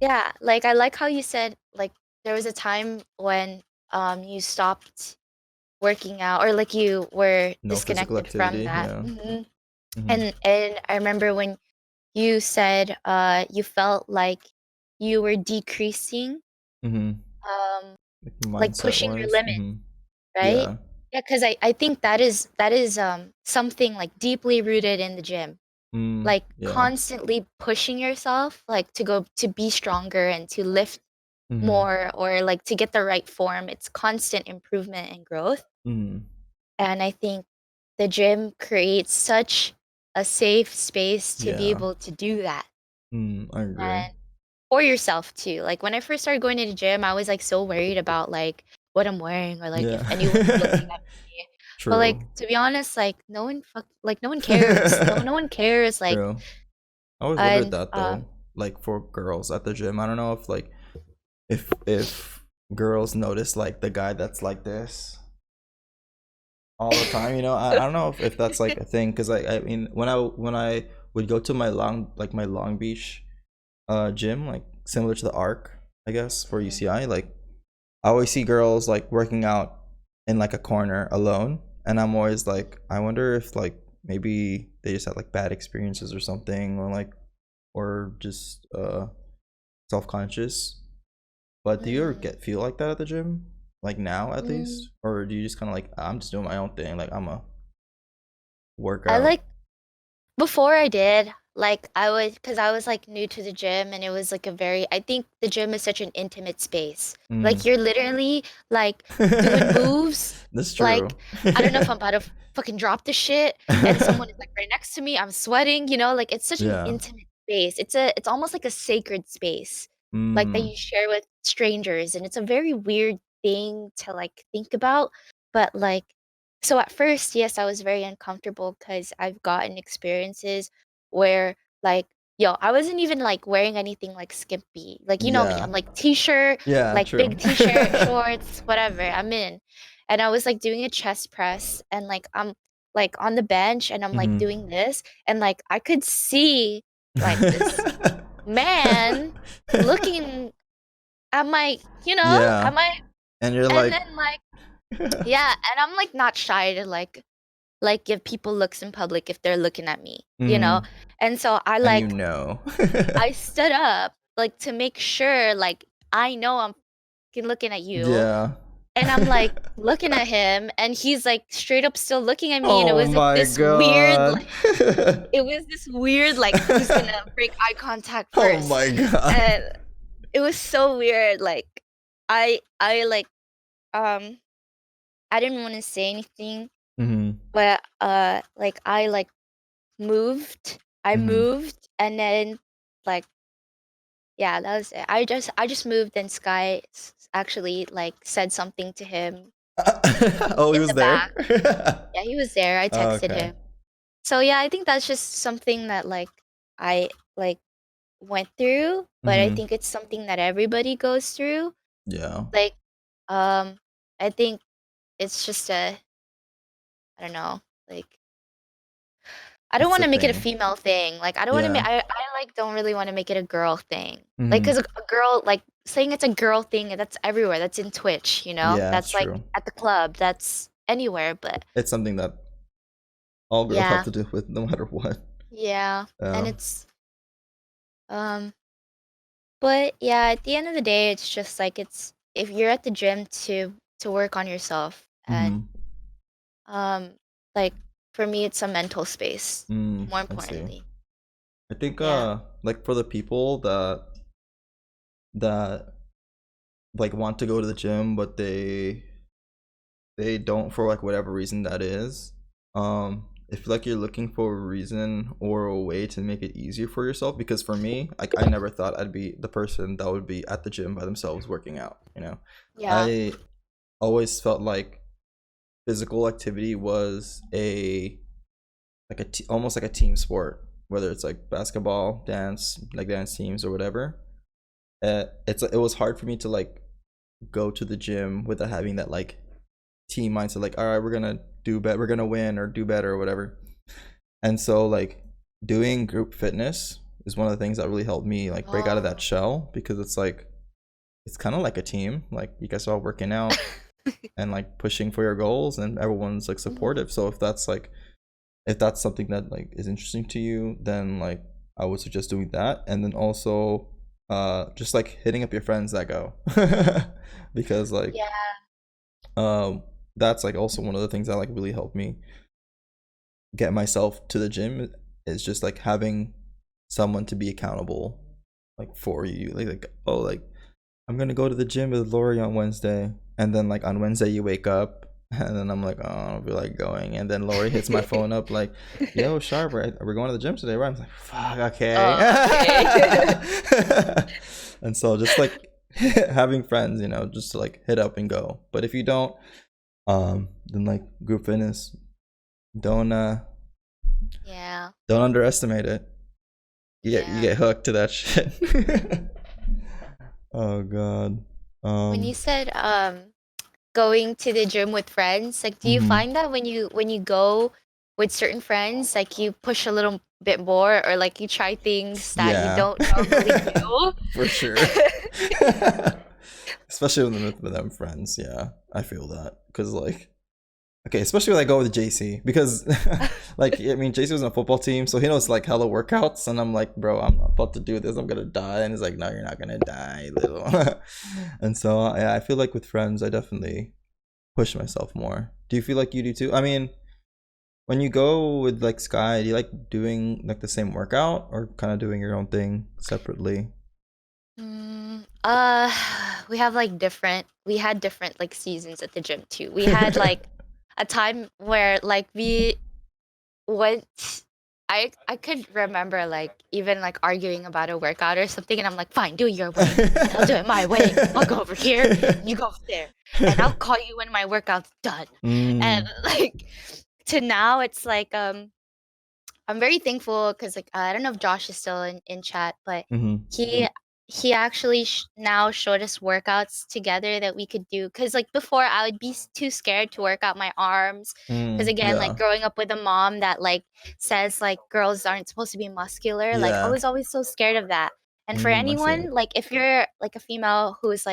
yeah, like I like how you said like there was a time when you stopped working out or like you were No physical disconnected from activity. that. Yeah. Mm-hmm. And I remember when you said you felt like you were decreasing Mm-hmm. um Like like mindset pushing your wise. limit, Mm-hmm. right? Yeah. Yeah, because I think that is something like deeply rooted in the gym. Like Yeah. constantly pushing yourself like to go to be stronger and to lift Mm-hmm. more or like to get the right form. It's constant improvement and growth. Mm-hmm. And I think the gym creates such a safe space to be Yeah. able to do that. I agree. And for yourself too. Like when I first started going to the gym, I was like so worried about like what I'm wearing or like if anyone's looking Yeah. at me. But like True. to be honest, like no one cares. No one cares. Like True. I always wondered and that though. Like for girls at the gym, I don't know if like if girls notice like the guy that's like this all the time. I don't know if that's like a thing, because I mean when I would go to my Long Beach gym, like similar to the Arc, I guess, for Mhm. UCI, like I always see girls like working out in like a corner alone, and I'm always like, I wonder if like maybe they just had like bad experiences or something, or just self-conscious. But do you ever Mm. get feel like that at the gym, like now at Mm. least, or do you just kind of like, I'm just doing my own thing, like I'm a I workout? like before I did, like because I was like new to the gym and it was like I think the gym is such an intimate space. Mm. Like you're literally like doing moves. That's true. Like I don't know if I'm about to fucking drop the shit and someone is like right next to me. I'm sweating, like it's such an Yeah. intimate space. It's almost like a sacred space, like that Mm. you share with strangers. And it's a very weird thing to like think about. But like so at first, yes, I was very uncomfortable because I've gotten experiences where like, yo, I wasn't even like wearing anything like skimpy. Like you know me, Yeah. I'm like t-shirt, Yeah. like True. big t-shirt, shorts, whatever, I'm in. And I was like doing a chest press and like I'm like on the bench and I'm like hmm doing this and like I could see like this man looking at my, Yeah. at my And you're and like, then like yeah, and I'm like not shy to like give people looks in public if they're looking at me, you know? mm, And so and you know. I stood up like to make sure like I know I'm fucking looking at you Yeah. and I'm like looking at him and he's like straight up still looking at me and it Oh was like my this weird god. like it was this weird like who's gonna break eye contact Oh first. my god. And it was so weird like I like um I didn't want to say anything hmm but like I hmm moved and then like Yeah, that was it. I just moved and actually like said something to him Oh, he in was the there. back. Yeah, he was there. I texted Okay. him. So yeah, I think that's just something that like I like went through, but I Mm-hmm. think it's something that everybody goes through. Yeah. Like um I think it's just a I don't know, like I don't It's want a to make it a thing. female thing. Like I don't want to make Yeah. I like don't really want to make it a girl thing. Like Mm-hmm. cuz a girl like saying it's a girl thing that's everywhere. That's in Twitch, you know? Yeah, it's That's like true. at the club. That's anywhere, but It's something that all girls have yeah. to deal with no matter what. Yeah. And Yeah. it's um but yeah, at the end of the day it's just like it's if you're at the gym to work on yourself and Mm-hmm. um like for me it's a mental space more I see. importantly. I think Yeah. like for the people that like want to go to the gym but they don't for like whatever reason that is. If like you're looking for a reason or a way to make it easier for yourself, because for me, like I never thought I'd be the person that would be at the gym by themselves working out, you know. Yeah. I always felt like physical activity was a almost like a team sport, whether it's like basketball, dance, like dance teams or whatever. It was hard for me to like go to the gym without having that like team mindset, like all right, we're gonna do better, we're gonna win or do better or whatever. And so like doing group fitness is one of the things that really helped me like break out of that Oh. shell, because it's like it's kind of like a team, like you guys are all working out and like pushing for your goals and everyone's like Mhm. supportive. So if that's something that like is interesting to you, then like I would suggest doing that. And then also just like hitting up your friends that go because like Yeah. um that's like also one of the things that like really helped me get myself to the gym, is just like having someone to be accountable like for you, like oh, like I'm gonna go to the gym with Lorie on Wednesday, and then like on Wednesday you wake up and then I'm like, oh, I don't feel like going, and then Lorie hits my phone up like, yo Sharpe, right, we're going to the gym today, right? I'm like, fuck, okay. Oh, okay. And so just like having friends, just to like hit up and go. But if you don't, then like group fitness, don't Yeah. don't underestimate it. You Yeah. get hooked to that shit. Oh god. When you Um. said going to the gym with friends, like do you Mhm. find that when you go with certain friends, like you push a little bit more or like you try things that you Yeah. don't normally do? For sure. Especially with them friends. Yeah, I feel that because like okay, especially when I go with JC, because like I mean JC was on a football team, so he knows like hella workouts, and I'm like, bro, I'm about to do this, I'm gonna die, and he's like, no, you're not gonna die, little. And so yeah, I feel like with friends, I definitely push myself more. Do you feel like you do too? I mean, when you go with like Sky, do you like doing like the same workout or kind of doing your own thing separately? Mm, uh, we had different like seasons at the gym too. We had like a time where like we went I could remember like even like arguing about a workout or something and I'm like, fine, do it your way and I'll do it my way. I'll go over here and you go over there and I'll call you when my workout's done. And Mm, like to now it's like I'm very thankful because like I don't know if Josh is still in chat, but mm-hmm. he he actually now showed us workouts together that we could do. Because like before, I would be too scared to work out my arms. Because again, like Yeah. growing up with a mom that like says like girls aren't supposed to be muscular, like I Yeah. was always so scared of that. And for I see. anyone, like if you're like a female who's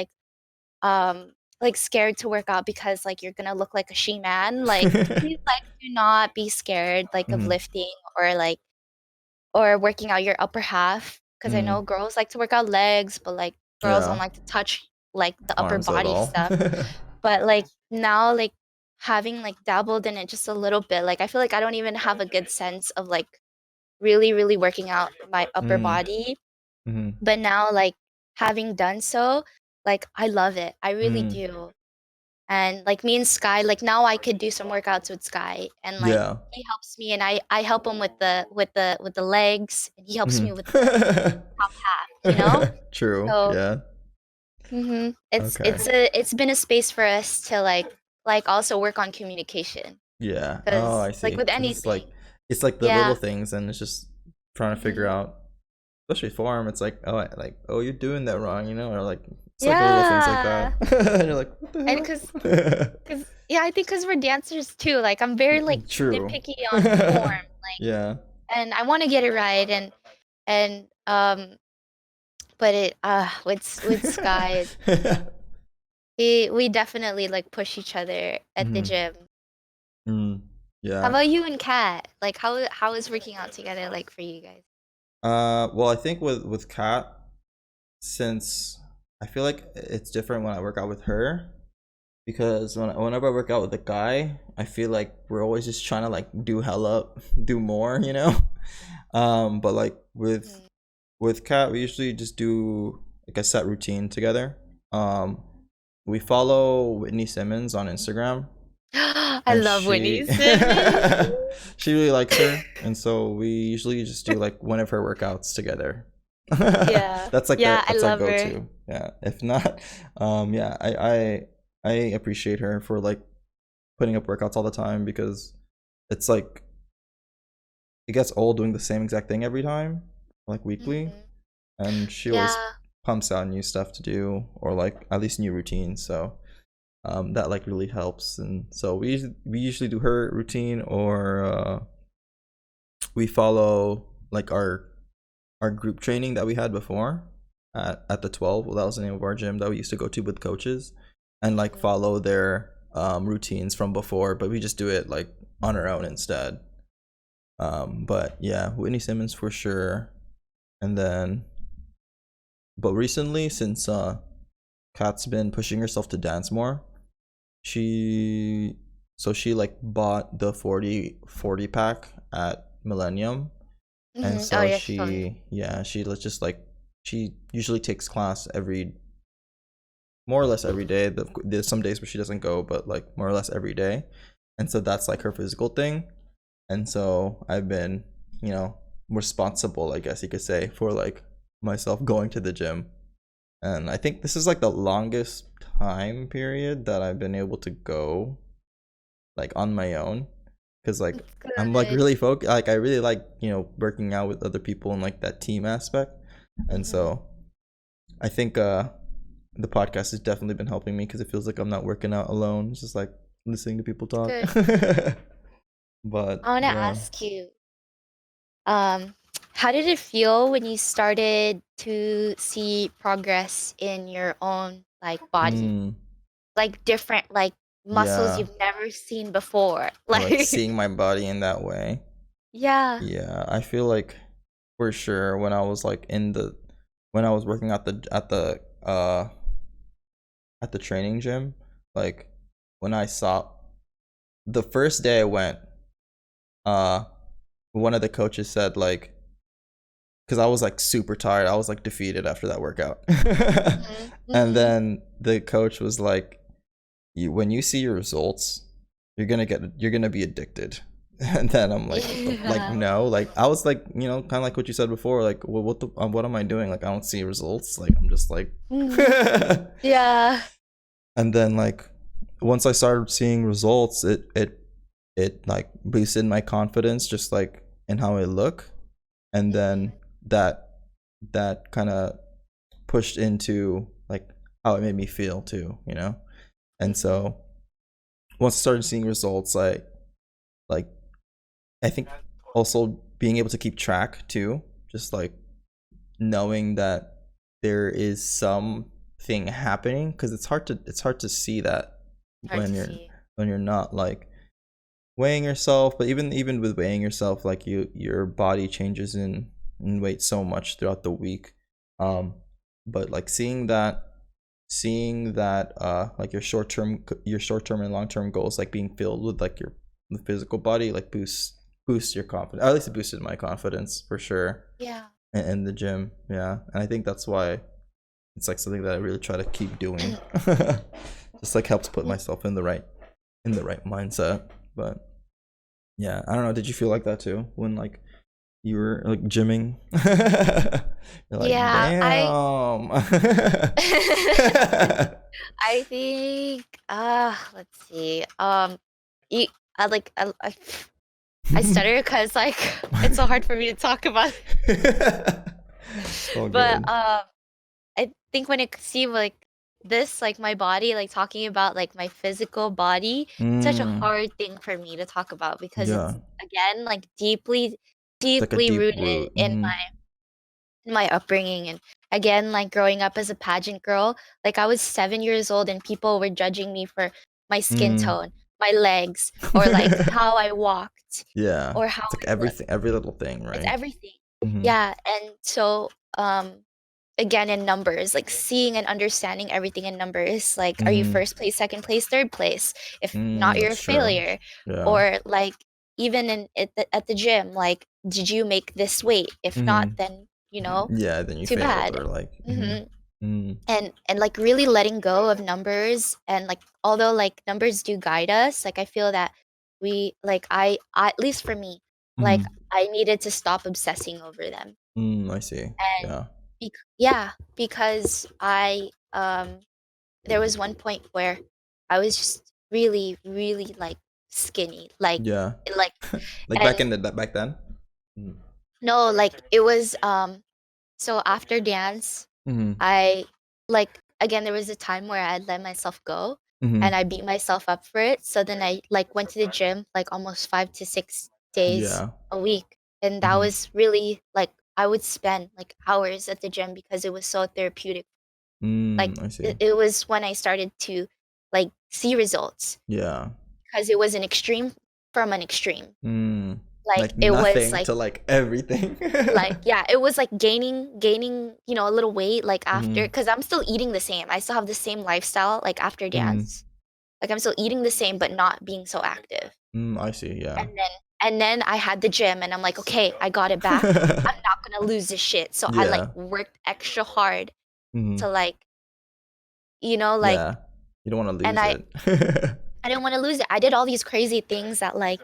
like scared to work out because like you're gonna look like a she-man, like please like do not be scared like of Hmm. lifting or like or working out your upper half because I know Mm, girls like to work out legs, but like girls don't yeah. like to touch like the upper Arms at body all. stuff. But like now, like having like dabbled in it just a little bit, like I feel like I don't even have a good sense of like really, really working out my upper Mm, body. mm-hmm. But now, like having done so, like I love it. I really Mm. do. And like me and Sky, like now I could do some workouts with Sky, and like Yeah. he helps me, and I help him with the legs, and he helps Hmm. me with the top half, you know? True. So Yeah. Okay. it's been a space for us to like also work on communication, Yeah. Oh, because I like see. with Because anything, it's like the little yeah. things, and it's just trying to figure Hmm. out, especially for him. It's like, oh, oh, you're doing that wrong, or like it's like little things like that, Yeah. and you're like, what And the cause yeah, I think cause we're dancers too. Like I'm very hell? like True. nitpicky on form, Yeah. and I want to get it right, and but it with Sky, we definitely like push each other at the Hmm. gym. Mm. How Yeah. about you and Kat? Like how is working out together like for you guys? Well, I think with Kat, since I feel like it's different when I work out with her, because whenever I work out with a guy, I feel like we're always just trying to like do hella, do more, But like Mhm. with Kat, we usually just do like a set routine together. Um, we follow Whitney Simmons on Instagram, I and love Whitney Simmons. she really likes her, and so we usually just do like one of her workouts together. Yeah. That's like Yeah, I our love her. go-to. Yeah. If not, yeah, I appreciate her for like putting up workouts all the time, because it's like it gets old doing the same exact thing every time, like weekly, Hmm. and she always Yeah. pumps out new stuff to do, or like at least new routines. So that like really helps. And so we usually do her routine, or we follow like our group training that we had before at the 12. Well, that was the name of our gym that we used to go to with coaches, and like Hmm. follow their routines from before, but we just do it like on our own instead. But yeah, Whitney Simmons for sure. And then, but recently, since Kat's been pushing herself to dance more, she she like bought the 40 pack at Millennium. And Hmm. Oh so yeah, she told me. she let's just like, she usually takes class every, more or less every day. There's some days where she doesn't go, but like more or less every day. And so that's like her physical thing. And so I've been, you know, responsible, I guess you could say, for like myself going to the gym. And I think this is like the longest time period that I've been able to go like on my own, because like It's I'm like good. really focused. Like I really like, working out with other people and like that team aspect. And Hmm. so I think the podcast has definitely been helping me, because it feels like I'm not working out alone. It's just like listening to people It's talk. good. But I want to yeah. ask you, um, how did it feel when you started to see progress in your own like body? Mm, Like different like muscles yeah. you've never seen before. Or like Like seeing my body in that way. yeah. Yeah, I feel like for sure when I was like when I was working at the training gym, like when I saw the first day I went, uh one of the coaches said like, because I was like super tired, I was like defeated after that workout. Mhm. And Mhm. then the coach was like, when you see your results, you're gonna be addicted. And then I'm like, what the, like, Yeah. no, like I was like, kind of like what you said before, like, well, what am I doing? Like I don't see results, like I'm just like Mhm. Yeah. and then like once I started seeing results, it like boosted my confidence, just like in how I look. And then Mhm. that kind of pushed into like how it made me feel too. And Mhm. so once I started seeing results, like I think also being able to keep track too, just like knowing that there is something happening, because it's hard to see that Hard when to you're see. when you're not like weighing yourself. But even with weighing yourself, like your body changes in weight so much throughout the week. But like seeing that like your short term and long term goals like being filled with like your the physical body, like boosts your confidence. At least it boosted my confidence for sure Yeah. in the gym. Yeah, and I think that's why it's like something that I really try to keep doing. Just just like helps put myself in the right mindset. But yeah, I don't know. Did you feel like that too when like you were like gymming? You're like, Yeah, I damn. I think let's see. You, I like I stutter because like it's so hard for me to talk about. All But good. I think when it seemed like this, like my body, like talking about like my physical body, such a Mm, hard thing for me to talk about because it's yeah, again like deeply, it's like a deeply deep rooted root. Hmm. in my upbringing. And again, like growing up as a pageant girl, like I was 7 years old and people were judging me for my skin Mm. tone, my legs, or like how I walked, Yeah, or how it's like I looked. everything, every little thing, It's right? everything. Hmm. Yeah. And so, again, in numbers, like seeing and understanding everything in numbers, like, are you Hmm. first place, second place, third place? If not, Mm, you're a that's true. failure. Yeah. Or like, even in at the gym, like, did you make this weight? If not, Hmm. then, you know, Yeah, then you too failed bad. or like. Hmm. Hmm. Mm, And like really letting go of numbers, and like although like numbers do guide us, like I feel that I at least for me, like hmm. I needed to stop obsessing over them. I see. And Yeah. yeah, because I there was one point where I was just really, really like skinny, Yeah. like Like back and in the back then. Mm. no, like it was so after dance, Hmm. I like again there was a time where I let myself go Hmm. and I beat myself up for it. So then I like went to the gym like almost 5 to 6 days Yeah. a week. And that Hmm. was really like I would spend like hours at the gym because it was so therapeutic. Like I see. it was when I started to like see results Yeah. because it was an extreme from an extreme. Mm. Like Like it was nothing to like everything. like yeah, it was like gaining you know a little weight like after, Hmm. because I'm still eating the same, I still have the same lifestyle like after Hmm. dance, like I'm still eating the same but not being so active. I see. Yeah. And then I had the gym and I'm like, okay, I got it back, I'm not gonna lose this shit, so I like Yeah. worked extra hard Hmm. to like you know like Yeah. You don't want to and lose it. I didn't want to lose it. I did all these crazy things that like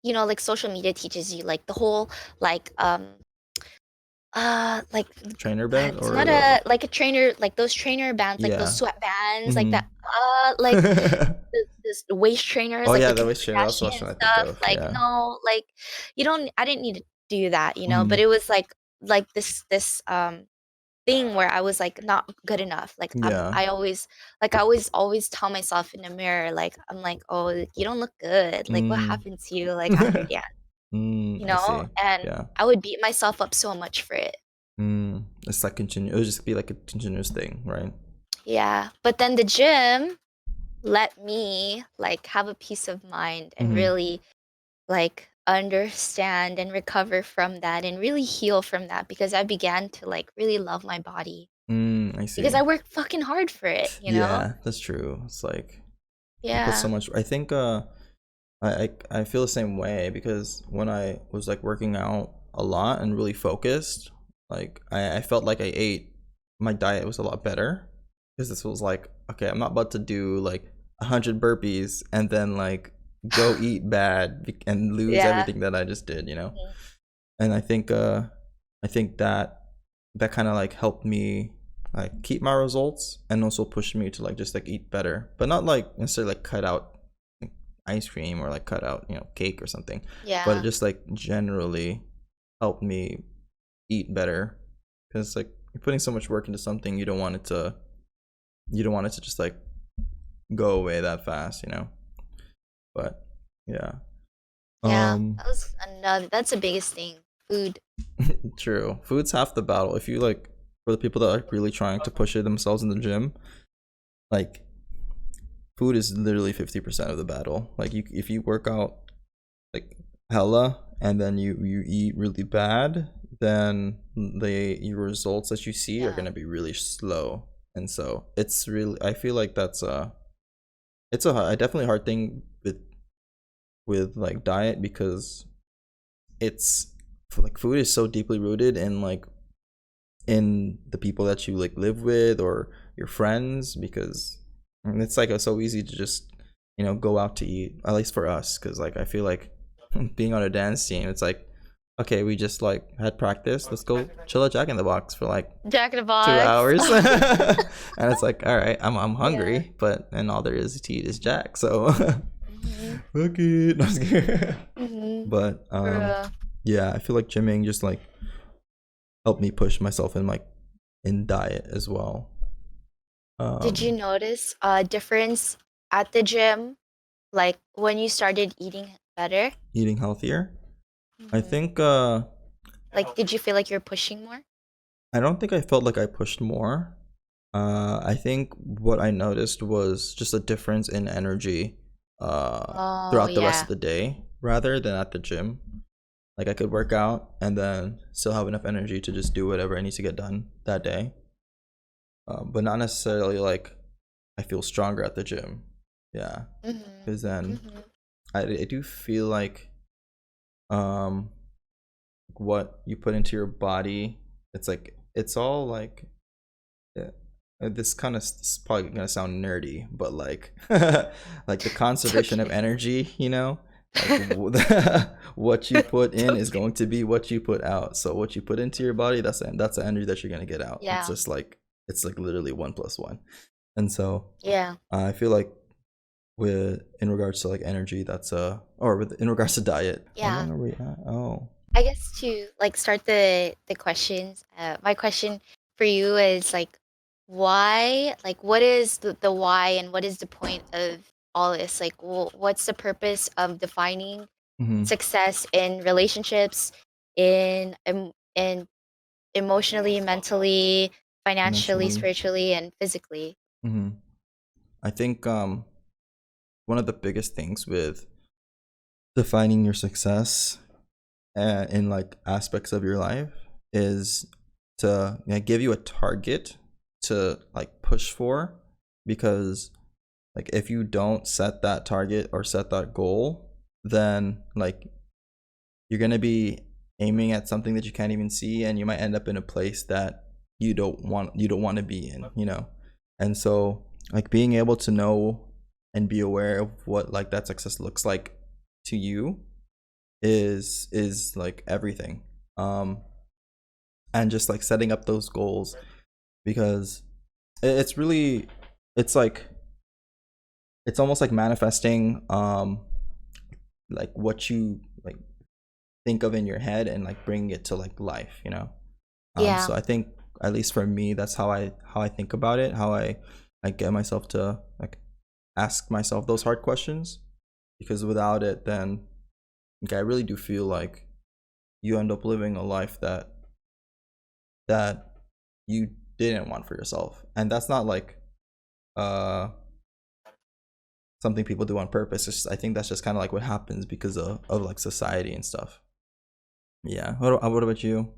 you know like social media teaches you, like the whole like like Trainer bed it's or not the a like a trainer, like those trainer bands, like those yeah. sweatbands, like Hmm. that like this waist trainers, Oh like yeah, the the Kim waist trainer. That's what Kardashian I think stuff. of. Like Yeah. no, like you don't. I didn't need to do that, you know. But Hmm. it was like this thing where I was like not good enough. Like Yeah. I always tell myself in the mirror, like I'm like, oh, you don't look good. Like what Mm. happened to you like after dance, you I know? see. And Yeah. I would beat myself up so much for it. It's like continue. It would just be like a continuous thing, right? Yeah. But then the gym let me like have a peace of mind and Mm-hmm. really like understand and recover from that and really heal from that because I began to like really love my body I because see. I worked fucking hard for it, you know? Yeah, that's true. It's like you put so Yeah. much. I think I feel the same way because when I was like working out a lot and really focused, like I felt like I ate my diet was a lot better because this was like okay, I'm not about to do like 100 burpees and then like go eat bad and lose Yeah. everything that I just did, you know. Mhm. And I think that kind of like helped me like keep my results and also pushed me to like just like eat better, but not like necessarily like cut out like, ice cream or like cut out cake or something, but it Yeah. just like generally helped me eat better because like you're putting so much work into something, you don't want it to just like go away that fast, you know. But yeah. Yeah. um That's the biggest thing. Food. True. Food's half the battle. If you like, for the people that are really trying to push it themselves in the gym, like food is literally 50% of the battle. Like if you work out like hella and then you eat really bad, then your results that you see are Yeah. gonna be really slow. And so it's really, I feel like it's a definitely hard thing with like diet because it's like food is so deeply rooted in like in the people that you like live with or your friends because And it's like it's so easy to just go out to eat, at least for us, because like I feel like being on a dance team, it's like okay, we just like had practice, let's go chill at Jack in the Box for like Jack in the two Box. hours and it's like all right, I'm Yeah. hungry, but and all there is to eat is Jack, so Mhm. fuck it. No, I'm just kidding. Mhm. But For real. yeah, I feel like gymming just like helped me push myself in like in diet as well. Did you um notice a difference at the gym, like when you started eating better? Eating healthier, I Hmm. think Like, did you feel like you're pushing more? I don't think I felt like I pushed more. I think what I noticed was just a difference in energy Oh, throughout the rest of yeah. the day rather than at the gym. Like I could work out and then still have enough energy to just do whatever I need to get done that day. But not necessarily like I feel stronger at the gym. Yeah, Mhm. because then Mhm. I do feel like um what you put into your body, it's like it's all like yeah. This kind of is probably gonna sound nerdy, but like, like the It's conservation of okay. energy, like what you put It's in is okay. going to be what you put out. So what you put into your body, that's the energy that you're gonna get out. It's Yeah. just like it's like literally 1 plus 1, and so Yeah. I feel like with in regards to like energy, that's or with in regards to diet. How Yeah. long are we at? Oh, I guess to like start the questions, my question for you is like, why? Like, what is the why and what is the point of all this? Like, what's the purpose of defining mm-hmm. success in relationships, in emotionally, mentally, financially, Financially. spiritually, and physically? Mm-hmm. I think one of the biggest things with defining your success in like aspects of your life is to give you a target to like push for, because like if you don't set that target or set that goal, then like you're going to be aiming at something that you can't even see, and you might end up in a place that you don't want to be in, and so like being able to know and be aware of what like that success looks like to you is like everything. um and just like setting up those goals, because it's really it's like it's almost like manifesting like what you like think of in your head and like bringing it to like life. Yeah. So I think at least for me, that's how I think about it, how I get myself to like ask myself those hard questions, because without it, then like I really do feel like you end up living a life that you didn't want for yourself, and that's not like uh something people do on purpose. I think that's just kind of like what happens because of like society and stuff. Yeah, what about you?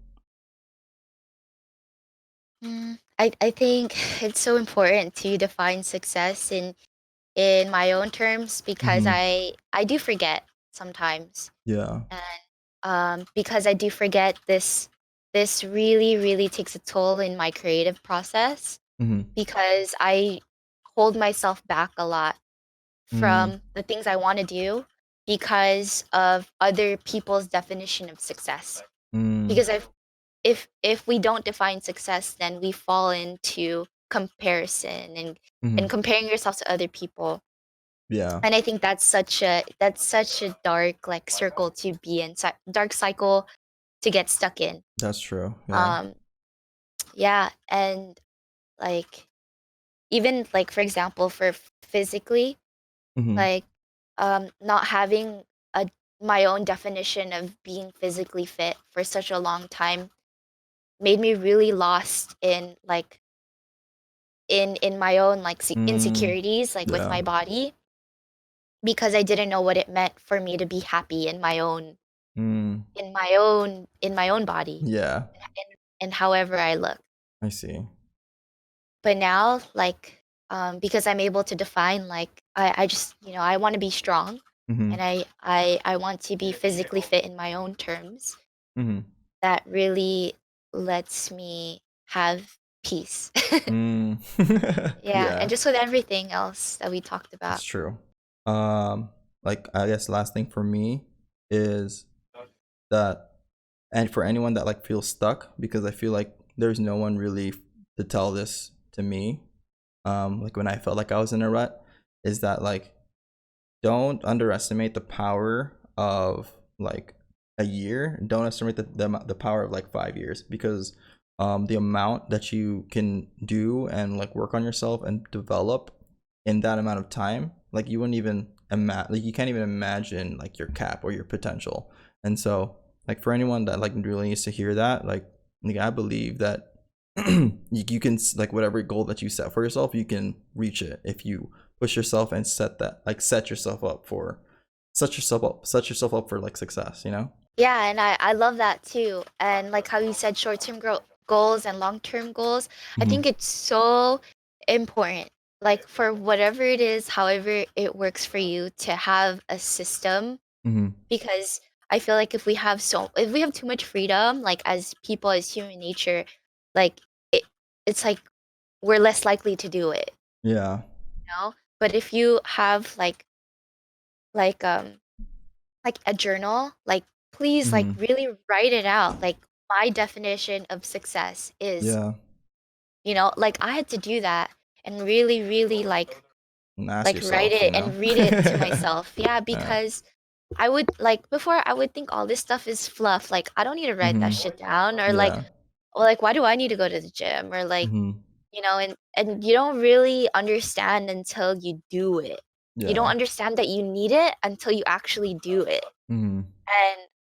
I think it's so important to define success in my own terms because Mm-hmm. I do forget sometimes, Yeah. and because I do forget this really takes a toll in my creative process Mm-hmm. because I hold myself back a lot Mm. from the things I want to do because of other people's definition of success. Mm. Because if we don't define success, then we fall into comparison and Mm-hmm. comparing yourself to other people. Yeah, And I think that's such a dark like circle to be in, dark cycle to get stuck in. that's true. Yeah. Um, yeah, and like even like for example, for physically, Mm-hmm. like not having a my own definition of being physically fit for such a long time made me really lost in like in my own like Mm. insecurities like with Yeah. my body because I didn't know what it meant for me to be happy Mm. in my own body Yeah. and however I look. I see. But now like because I'm able to define like I just I want to be strong Mm-hmm. and I want to be physically fit in my own terms. Mm-hmm. That really lets me have peace. Mm. Yeah, and Yeah, just with everything else that we talked that's about. true. Like I guess last thing for me is that, and for anyone that like feels stuck, because I feel like there's no one really to tell this to me. Like when I felt like I was in a rut, is that like don't underestimate the power of like a year. Don't estimate the power of like 5 years, because the amount that you can do and like work on yourself and develop in that amount of time, like you wouldn't even imagine, like you can't even imagine like your cap or your potential. And so like for anyone that like really needs to hear that, like I believe that you can like whatever goal that you set for yourself, you can reach it if you push yourself and set yourself up for set yourself up for like success, you know. Yeah, and I love that too. And like how you said short-term goals and long-term goals, I Mm-hmm. think it's so important. Like for whatever it is, however it works for you to have a system, Mm-hmm. because I feel like if we have too much freedom, like as people, as human nature, like it it's like we're less likely to do it, Yeah. you know? But if you have like um like a journal, like please like Mm-hmm. really write it out. Like my definition of success is, Yeah. like I had to do that and really, really And ask like write yourself, you it know. and read it to myself. Yeah, Yeah. because I would like before I would think all this stuff is fluff. Like I don't need to write that Mm-hmm. shit down, or Yeah. like why do I need to go to the gym, or like, Mm-hmm. and you don't really understand until you do it. You don't Yeah. understand that you need it until you actually do it. Mm-hmm.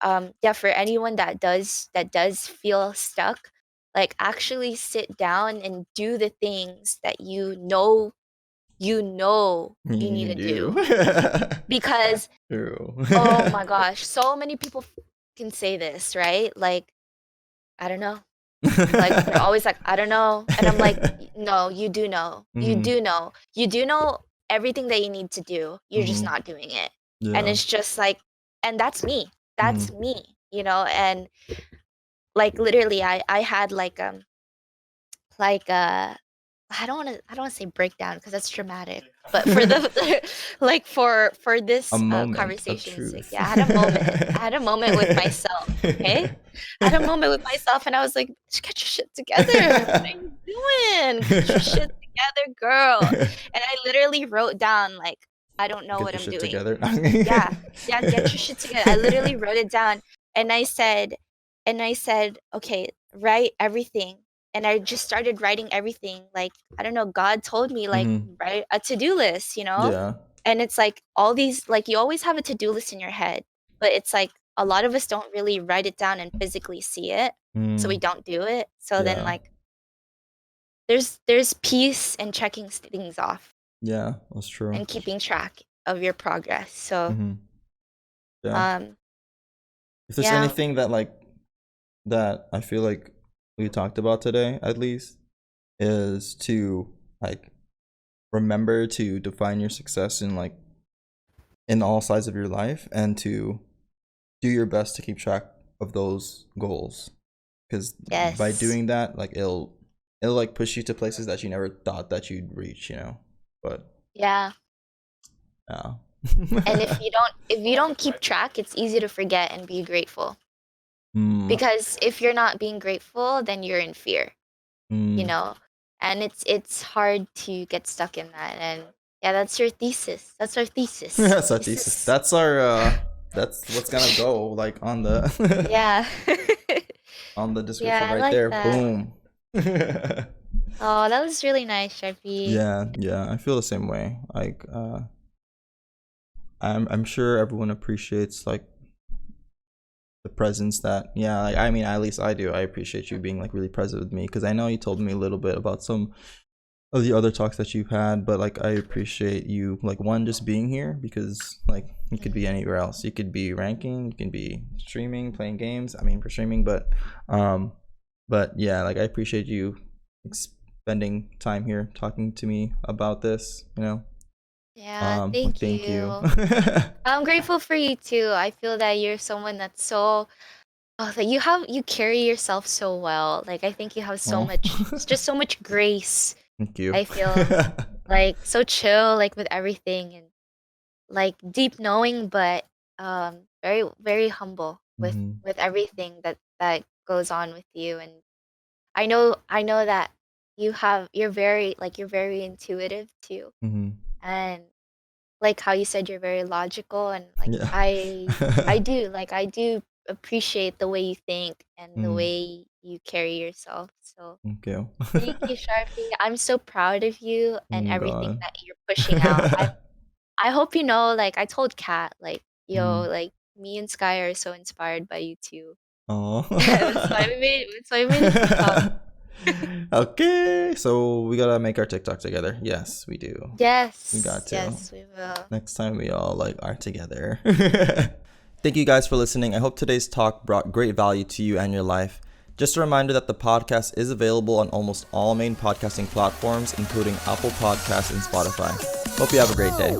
And yeah, for anyone that does feel stuck, like actually sit down and do the things that you need You to do. do. Because True. oh my gosh, so many people can say this, right? Like, I don't know. Like they're always like, I don't know. And I'm like, No, you do know. You Mm-hmm. do know. You do know everything that you need to do. You're just Mm-hmm. not doing it. And Yeah. it's just like, and that's me. That's Mm-hmm. me. And like literally I had like I don't want to say breakdown because that's dramatic. But for the like for A this moment of conversation's sake, truth. yeah, I had a moment. I had a moment with myself, okay? I had a moment with myself and I was like, get your shit together. What are you doing? Get your shit together, girl. And I literally wrote down like, I don't know Get what your I'm shit doing. together. Yeah. Yeah, get your shit together. I literally wrote it down and I said, okay, write everything. And I just started writing everything. Like, I don't know, God told me, like, Mm-hmm. write a to-do list. Yeah. And it's like all these, like, you always have a to-do list in your head, but it's like a lot of us don't really write it down and physically see it. So we Mm. don't do it. So then, Yeah. like, there's peace in checking things off Yeah. That's true. and keeping track of your progress. So, Mm-hmm. Yeah. um, If there's yeah, anything that like that I feel like we talked about today, at least, is to like remember to define your success in like in all sides of your life, and to do your best to keep track of those goals, because by yes. doing that, like it'll like push you to places that you never thought that you'd reach, you know. But Yeah. And yeah. if you don't keep track, it's easy to forget and be grateful. Mm, Because if you're not being grateful, then you're in fear, you mm. know? And it's hard to get stuck in that. And yeah, that's your thesis. That's our thesis. That's our thesis. Thesis. That's what's gonna go like on the Yeah. on the Yeah, description I right like there. that. Boom. Oh, that was really nice, Sharpie. Yeah, yeah, I feel the same way. Like I'm sure everyone appreciates like the presence that, yeah, like I mean, at least I do. I appreciate you being like really present with me, because I know you told me a little bit about some of the other talks that you've had, but like I appreciate you, like, one, just being here, because like you could be Mhm. anywhere else. You could be ranking, you can be streaming, playing games. I mean, for streaming, um but yeah, like I appreciate you spending time here talking to me about this, you know. Yeah, Like thank thank you. you. I'm grateful for you too. I feel that you're someone that's so Oh, so you carry yourself so well. Like I think you have so Oh, much, just so much grace. thank you. I feel like so chill, like with everything, and like deep knowing, but very very humble Hmm. with everything that goes on with you. And I know that you're very intuitive too, Hmm. and like how you said you're very logical, and like Yeah. I do appreciate the way you think and the Mm, way you carry yourself. So thank you. thank you, Sharpie. I'm so proud of you and Oh everything God. that you're pushing out. I hope you know, like I told Kat, like, yo, Mm. like me and Sky are so inspired by you too. Oh. That's why we made a TikTok. Okay, so we gotta make our TikTok together. Yes, we do. We got Yes, to. yes, we will. Next time we all like are together. Thank you guys for listening. I hope today's talk brought great value to you and your life. Just a reminder that the podcast is available on almost all main podcasting platforms, including Apple Podcasts and Spotify. Hope you have a great day.